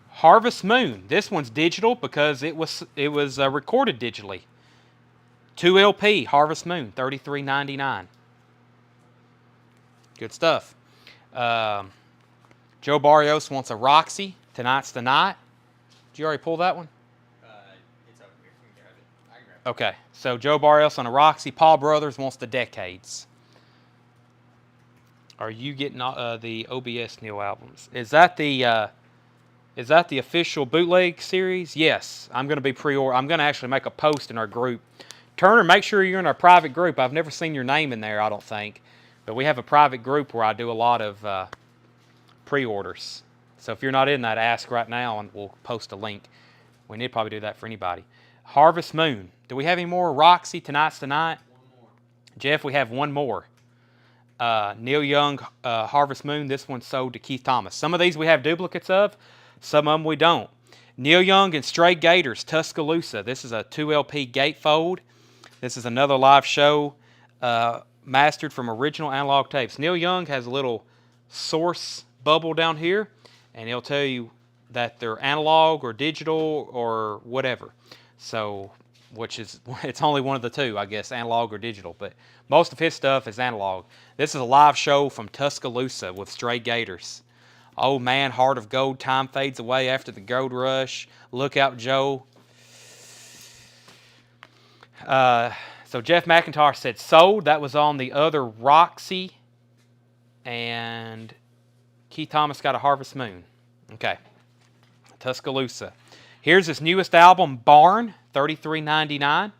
Harvest Moon. This one's digital because it was recorded digitally. 2 LP, Harvest Moon, $33.99. Good stuff. Joe Barrios wants a Roxy, Tonight's the Night. Did you already pull that one? It's over here. You can grab it. I can grab it. Okay, so Joe Barrios on a Roxy. Paul Brothers wants the Decades. Are you getting the OBS Neil albums? Is that the official bootleg series? Yes, I'm going to be pre-order. I'm going to actually make a post in our group. Turner, make sure you're in our private group. I've never seen your name in there, I don't think. But we have a private group where I do a lot of pre-orders. So if you're not in that, ask right now and we'll post a link. We need to probably do that for anybody. Harvest Moon. Do we have any more? Roxy, Tonight's the Night? One more. Jeff, we have one more. Neil Young, Harvest Moon. This one's sold to Keith Thomas. Some of these we have duplicates of. Some of them we don't. Neil Young and Stray Gators, Tuscaloosa. This is a 2 LP gatefold. This is another live show mastered from original analog tapes. Neil Young has a little source bubble down here, and he'll tell you that they're analog or digital or whatever. So, it's only one of the two, I guess, analog or digital. But most of his stuff is analog. This is a live show from Tuscaloosa with Stray Gators. Old Man, Heart of Gold, Time Fades Away After the Gold Rush, Look Out Joe. So Jeff McIntosh said sold. That was on the other Roxy. And Keith Thomas got a Harvest Moon. Okay. Tuscaloosa. Here's his newest album, Barn, $33.99.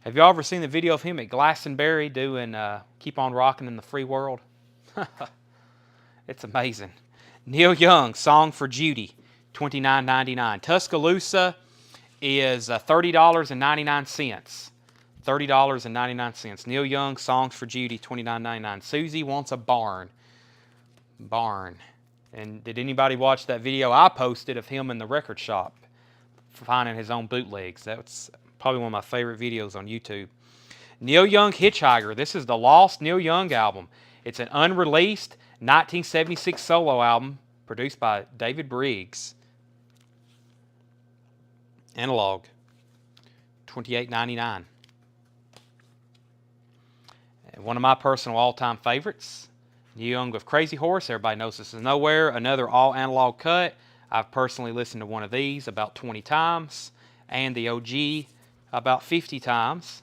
Have y'all ever seen the video of him at Glastonbury doing Keep On Rockin' in the Free World? It's amazing. Neil Young, Song for Judy, $29.99. Tuscaloosa is $30.99. $30.99. Neil Young, Songs for Judy, $29.99. Susie wants a barn. Barn. And did anybody watch that video I posted of him in the record shop finding his own bootlegs? That's probably one of my favorite videos on YouTube. Neil Young Hitchhiker. This is the Lost Neil Young album. It's an unreleased 1976 solo album produced by David Briggs. Analog, $28.99. And one of my personal all-time favorites, Neil Young with Crazy Horse. Everybody knows this is Nowhere. Another all-analog cut. I've personally listened to one of these about 20 times, and the OG about 50 times.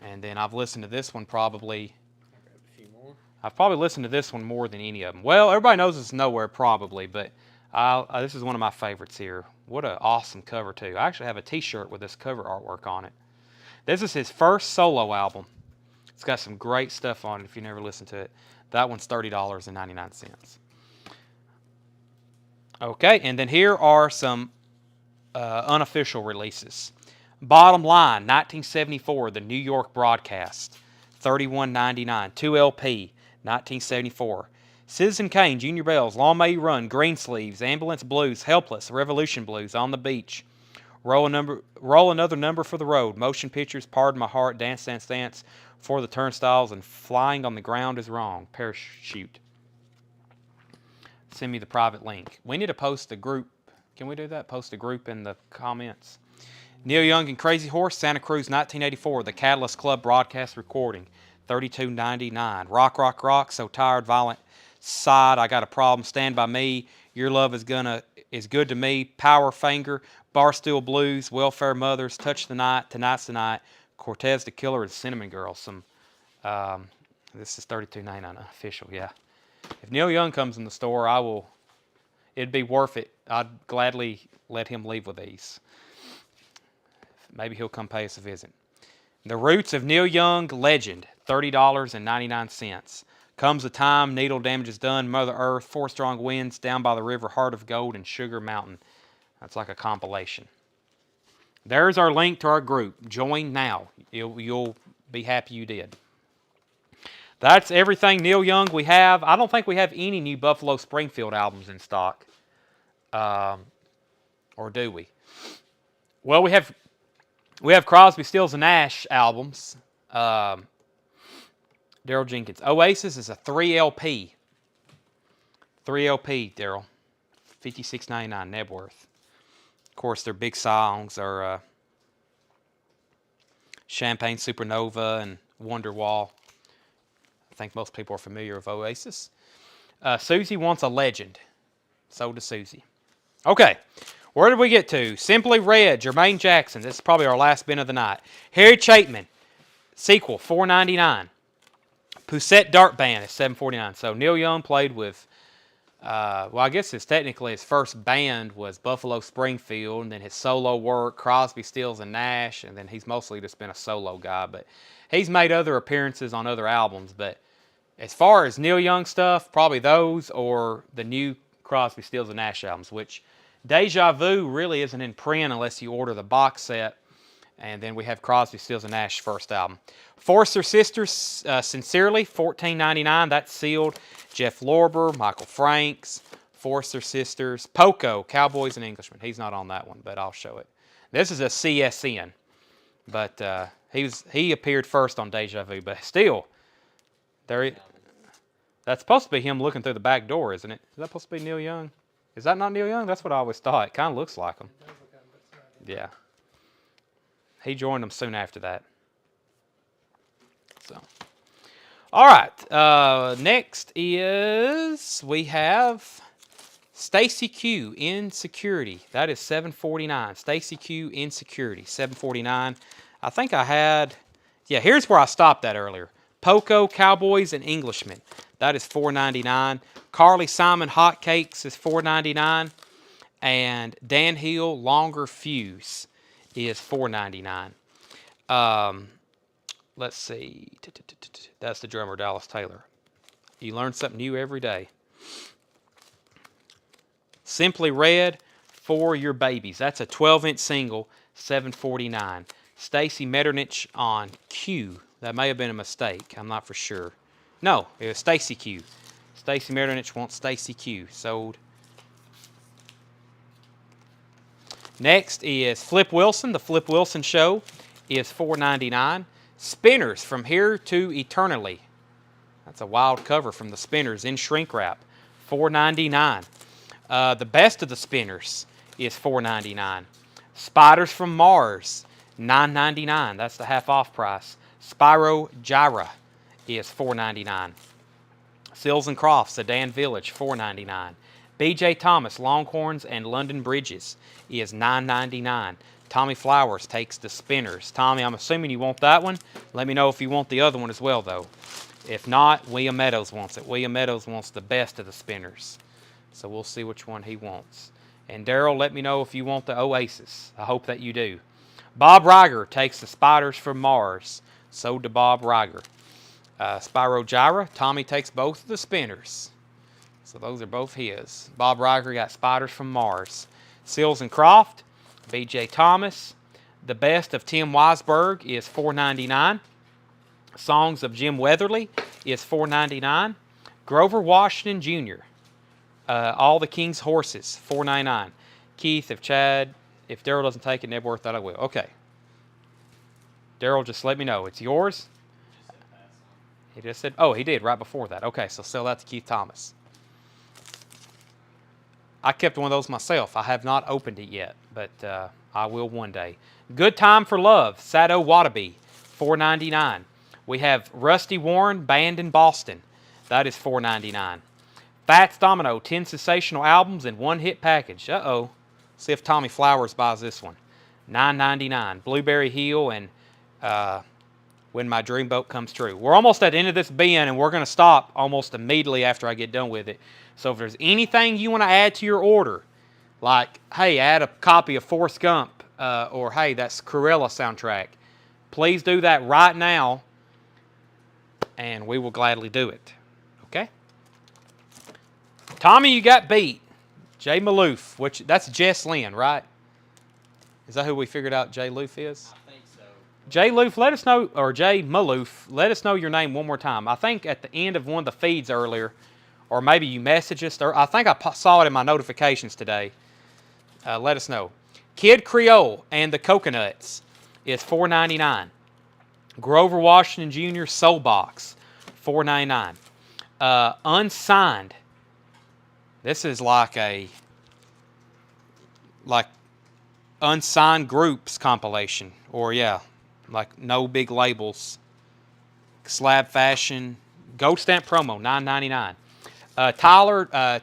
And then I've listened to this one probably. A few more. I've probably listened to this one more than any of them. Well, everybody knows it's Nowhere probably, but this is one of my favorites here. What an awesome cover too. I actually have a t-shirt with this cover artwork on it. This is his first solo album. It's got some great stuff on it if you never listened to it. That one's $30.99. Okay, and then here are some unofficial releases. Bottom Line, 1974, the New York broadcast, $31.99. 2LP, 1974. Citizen Kane, Junior Bells, Long May You Run, Greensleeves, Ambulance Blues, Helpless, Revolution Blues, On the Beach, Roll Another Number for the Road, Motion Pictures, Pardon My Heart, Dance, Dance, Dance, For the Turnstiles, and Flying on the Ground is Wrong, Parachute. Send me the private link. We need to post a group. Can we do that? Post a group in the comments. Neil Young and Crazy Horse, Santa Cruz, 1984, the Catalyst Club broadcast recording, $32.99. Rock, Rock, Rock, So Tired, Violent Side, I Got a Problem, Stand By Me, Your Love is Good to Me, Power Finger, Barstool Blues, Welfare Mothers, Touch the Night, Tonight's the Night, Cortez the Killer, and Cinnamon Girl. This is $32.99 official, yeah. If Neil Young comes in the store, it'd be worth it. I'd gladly let him leave with these. Maybe he'll come pay us a visit. The Roots of Neil Young, Legend, $30.99. Comes a Time, Needle Damage is Done, Mother Earth, Four Strong Winds, Down by the River, Heart of Gold, and Sugar Mountain. That's like a compilation. There's our link to our group. Join now. You'll be happy you did. That's everything Neil Young we have. I don't think we have any new Buffalo Springfield albums in stock. Or do we? Well, we have Crosby, Stills, and Nash albums. Daryl Jenkins. Oasis is a 3LP. 3LP, Daryl. $56.99 Nebworth. Of course, their big songs are Champagne Supernova and Wonderwall. I think most people are familiar with Oasis. Susie Wants a Legend. So does Susie. Okay, where did we get to? Simply Red, Jermaine Jackson. This is probably our last bin of the night. Harry Chapman, sequel, $4.99. Poussette Dart Band is $7.49. So Neil Young played with, well, I guess technically his first band was Buffalo Springfield, and then his solo work, Crosby, Stills, and Nash, and then he's mostly just been a solo guy. But he's made other appearances on other albums. But as far as Neil Young stuff, probably those or the new Crosby, Stills, and Nash albums, which Deja Vu really isn't in print unless you order the box set. And then we have Crosby, Stills, and Nash first album. Forster Sisters, Sincerely, $14.99. That's sealed. Jeff Lorber, Michael Franks, Forster Sisters. Poco, Cowboys and Englishmen. He's not on that one, but I'll show it. This is a CSN. But he appeared first on Deja Vu. But still, that's supposed to be him looking through the back door, isn't it? Is that supposed to be Neil Young? Is that not Neil Young? That's what I always thought. It kind of looks like him. Yeah. He joined them soon after that. So, all right. Next is we have Stacy Q, Insecurity. That is $7.49. Stacy Q, Insecurity, $7.49. I think I had, yeah, here's where I stopped at earlier. Poco, Cowboys, and Englishmen. That is $4.99. Carly Simon, Hotcakes is $4.99. And Dan Hill, Longer Fuse is $4.99. Let's see. That's the drummer, Dallas Taylor. You learn something new every day. Simply Red, For Your Babies. That's a 12-inch single, $7.49. Stacy Metternich on Q. That may have been a mistake. I'm not for sure. No, it was Stacy Q. Stacy Metternich wants Stacy Q. Sold. Next is Flip Wilson. The Flip Wilson Show is $4.99. Spinners, From Here to Eternally. That's a wild cover from the Spinners in shrink wrap. $4.99. The Best of the Spinners is $4.99. Spiders from Mars, $9.99. That's the half off price. Spyro Gyra is $4.99. Sills and Crofts, Sedan Village, $4.99. B.J. Thomas, Longhorns and London Bridges is $9.99. Tommy Flowers takes the Spinners. Tommy, I'm assuming you want that one. Let me know if you want the other one as well, though. If not, William Meadows wants it. William Meadows wants the best of the Spinners. So we'll see which one he wants. And Daryl, let me know if you want the Oasis. I hope that you do. Bob Riger takes the Spiders from Mars. So to Bob Riger. Spyro Gyra, Tommy takes both of the Spinners. So those are both his. Bob Riger got Spiders from Mars. Sills and Croft, B.J. Thomas. The Best of Tim Weisberg is $4.99. Songs of Jim Weatherly is $4.99. Grover Washington Jr. All the King's Horses, $4.99. Keith, if Daryl doesn't take it, Nebworth, that I will. Okay. Daryl, just let me know. It's yours? He just said, oh, he did right before that. Okay, so sell that to Keith Thomas. I kept one of those myself. I have not opened it yet, but I will one day. Good Time for Love, Sado Wadabe, $4.99. We have Rusty Warren, Band in Boston. That is $4.99. Fats Domino, 10 sensational albums in one hit package. Uh-oh. See if Tommy Flowers buys this one. $9.99. Blueberry Hill and When My Dreamboat Comes True. We're almost at the end of this bin, and we're going to stop almost immediately after I get done with it. So if there's anything you want to add to your order, like, hey, add a copy of Forrest Gump, or hey, that's Cruella soundtrack, please do that right now, and we will gladly do it. Okay? Tommy, you got beat. Jay Maloof, which that's Jess Lynn, right? Is that who we figured out Jay Loof is? I think so. Jay Loof, let us know, or Jay Maloof, let us know your name one more time. I think at the end of one of the feeds earlier, or maybe you messaged us, or I think I saw it in my notifications today. Let us know. Kid Creole and the Coconuts is $4.99. Grover Washington Jr. Soul Box, $4.99. Unsigned. This is like unsigned groups compilation, or yeah, like no big labels. Slab Fashion, Gold Stamp promo, $9.99.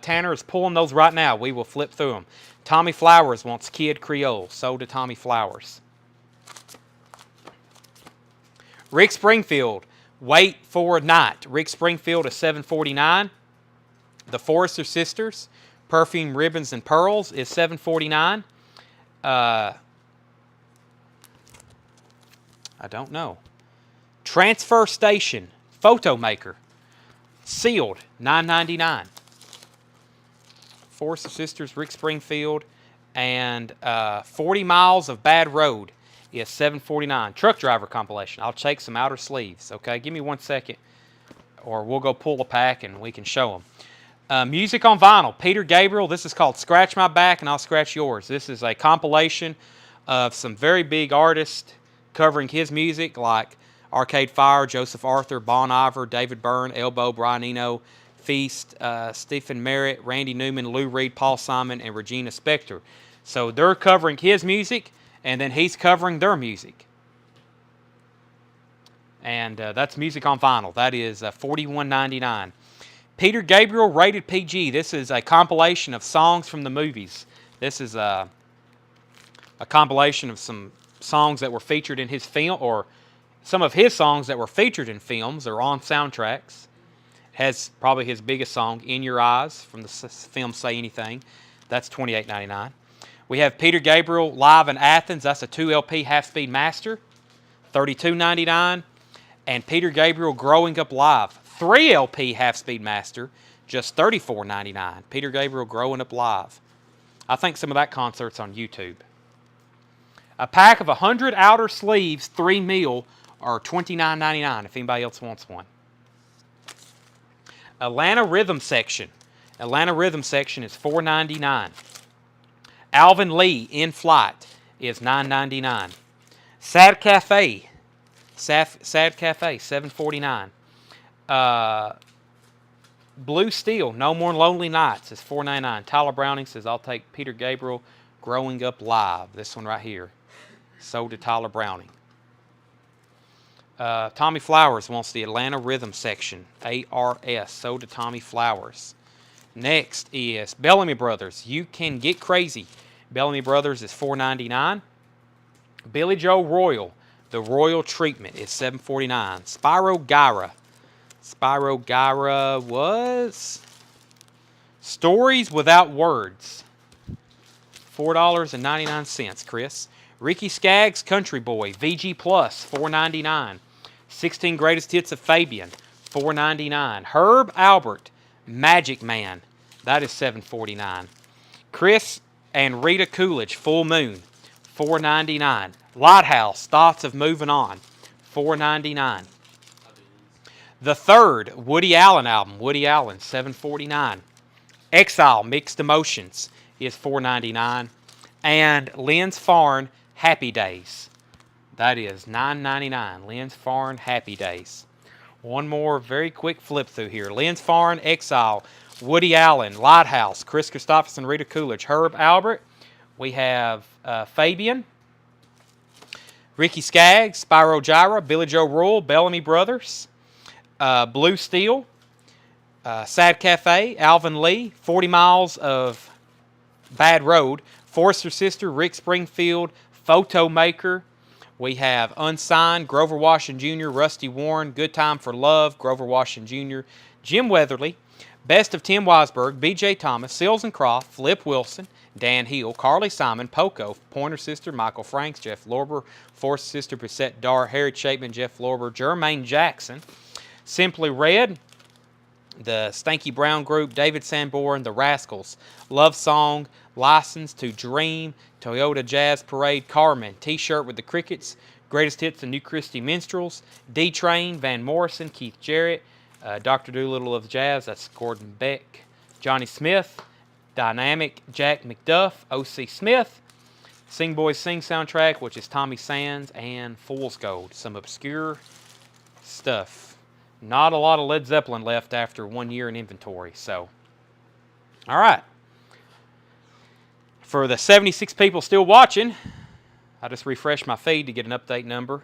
Tanner is pulling those right now. We will flip through them. Tommy Flowers wants Kid Creole. Sold to Tommy Flowers. Rick Springfield, Wait for a Night. Rick Springfield is $7.49. The Forrester Sisters, Perfume, Ribbons, and Pearls is $7.49. I don't know. Transfer Station, Photo Maker, sealed, $9.99. Forrester Sisters, Rick Springfield, and 40 Miles of Bad Road is $7.49. Truck Driver compilation. I'll take some outer sleeves. Okay, give me 1 second, or we'll go pull a pack and we can show them. Music on vinyl. Peter Gabriel. This is called Scratch My Back and I'll Scratch Yours. This is a compilation of some very big artists covering his music, like Arcade Fire, Joseph Arthur, Bon Iver, David Byrne, Elbow, Brian Eno, Feast, Stephen Merritt, Randy Newman, Lou Reed, Paul Simon, and Regina Spektor. So they're covering his music, and then he's covering their music. And that's music on vinyl. That is $41.99. Peter Gabriel, Rated PG. This is a compilation of songs from the movies. This is a compilation of some songs that were featured in his film, or some of his songs that were featured in films or on soundtracks. Has probably his biggest song, In Your Eyes, from the film Say Anything. That's $28.99. We have Peter Gabriel, Live in Athens. That's a 2 LP half-speed master, $32.99. And Peter Gabriel, Growing Up Live, 3 LP half-speed master, just $34.99. Peter Gabriel, Growing Up Live. I think some of that concert's on YouTube. A pack of 100 outer sleeves, 3 mil, are $29.99 if anybody else wants one. Atlanta Rhythm Section. Atlanta Rhythm Section is $4.99. Alvin Lee, In Flight, is $9.99. Sad Cafe. Sad Cafe, $7.49. Blue Steel, No More Lonely Nights is $4.99. Tyler Browning says, I'll take Peter Gabriel, Growing Up Live. This one right here. Sold to Tyler Browning. Tommy Flowers wants the Atlanta Rhythm section. ARS. Sold to Tommy Flowers. Next is Bellamy Brothers. You Can Get Crazy. Bellamy Brothers is $4.99. Billy Joe Royal. The Royal Treatment is $7.49. Spyro Gyra. Spyro Gyra was Stories Without Words. $4.99, Chris. Ricky Skaggs Country Boy. VG Plus, $4.99. 16 Greatest Hits of Fabian, $4.99. Herb Albert, Magic Man. That is $7.49. Chris and Rita Coolidge, Full Moon, $4.99. Lighthouse, Thoughts of Moving On, $4.99. The Third, Woody Allen album, Woody Allen, $7.49. Exile, Mixed Emotions, is $4.99. And Lynn's Farn, Happy Days. That is $9.99. Lynn's Farn, Happy Days. One more very quick flip through here. Lynn's Farn, Exile, Woody Allen, Lighthouse, Chris Christopherson, Rita Coolidge, Herb Albert. We have Fabian, Ricky Skaggs, Spyro Gyra, Billy Joe Royal, Bellamy Brothers, Blue Steel, Sad Cafe, Alvin Lee, 40 Miles of Bad Road, Forster Sister, Rick Springfield, Photo Maker. We have Unsigned, Grover Washington Jr., Rusty Warren, Good Time for Love, Grover Washington Jr., Jim Weatherly, Best of Tim Weisberg, B.J. Thomas, Sills and Croft, Flip Wilson, Dan Hill, Carly Simon, Poco, Pointer Sister, Michael Franks, Jeff Lorber, Force Sister, Brissette Dar, Harry Chapman, Jeff Lorber, Jermaine Jackson, Simply Red, the Stanky Brown Group, David Sanborn, The Rascals, Love Song, License to Dream, Toyota Jazz Parade, Carmen, T-Shirt with the Crickets, Greatest Hits of New Christie Minstrels, D-Train, Van Morrison, Keith Jarrett, Dr. Doolittle of Jazz, that's Gordon Beck, Johnny Smith, Dynamic, Jack McDuff, O.C. Smith, Sing Boys Sing soundtrack, which is Tommy Sands, and Fool's Gold. Some obscure stuff. Not a lot of Led Zeppelin left after 1 year in inventory, so. All right. For the 76 people still watching, I just refreshed my feed to get an update number.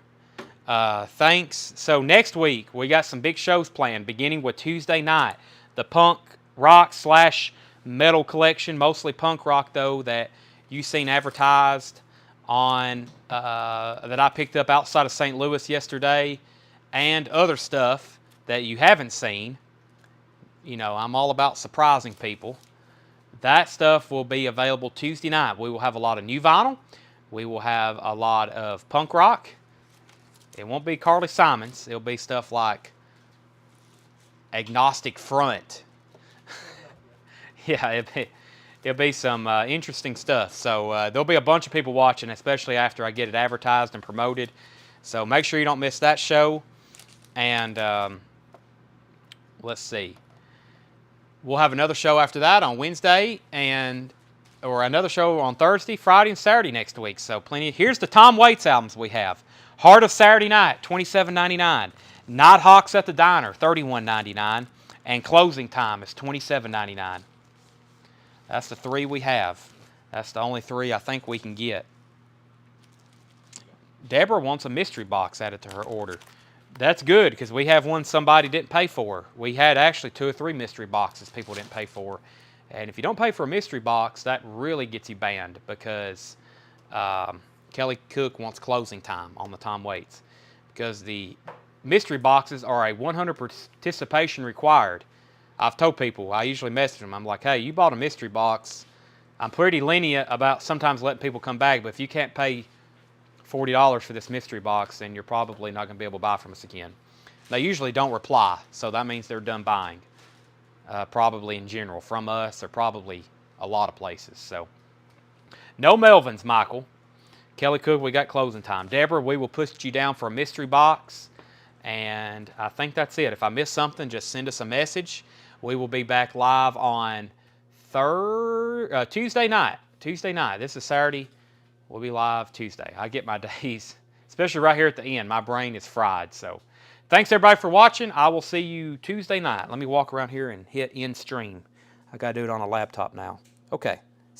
Thanks. So next week, we got some big shows planned, beginning with Tuesday night. The punk rock / metal collection, mostly punk rock though, that you've seen advertised on, that I picked up outside of St. Louis yesterday, and other stuff that you haven't seen. You know, I'm all about surprising people. That stuff will be available Tuesday night. We will have a lot of new vinyl. We will have a lot of punk rock. It won't be Carly Simons. It'll be stuff like Agnostic Front. Yeah, it'll be some interesting stuff. So there'll be a bunch of people watching, especially after I get it advertised and promoted. So make sure you don't miss that show. And let's see. We'll have another show after that on Wednesday, or another show on Thursday, Friday, and Saturday next week. So plenty. Here's the Tom Waits albums we have. Heart of Saturday Night, $27.99. Nighthawks at the Diner, $31.99. And Closing Time is $27.99. That's the three we have. That's the only three I think we can get. Deborah wants a mystery box added to her order. That's good, because we have one somebody didn't pay for. We had actually 2 or 3 mystery boxes people didn't pay for. And if you don't pay for a mystery box, that really gets you banned, because Kelly Cook wants Closing Time on the Tom Waits. Because the mystery boxes are a 100 participation required. I've told people, I usually message them, I'm like, hey, you bought a mystery box. I'm pretty lenient about sometimes letting people come back, but if you can't pay $40 for this mystery box, then you're probably not going to be able to buy from us again. They usually don't reply, so that means they're done buying. Probably in general. From us, or probably a lot of places. So, no Melvins, Michael. Kelly Cook, we got Closing Time. Deborah, we will put you down for a mystery box. And I think that's it. If I miss something, just send us a message. We will be back live on Tuesday night. Tuesday night. This is Saturday. We'll be live Tuesday. I get my days, especially right here at the end. My brain is fried. So thanks everybody for watching. I will see you Tuesday night. Let me walk around here and hit end stream. I got to do it on a laptop now. Okay.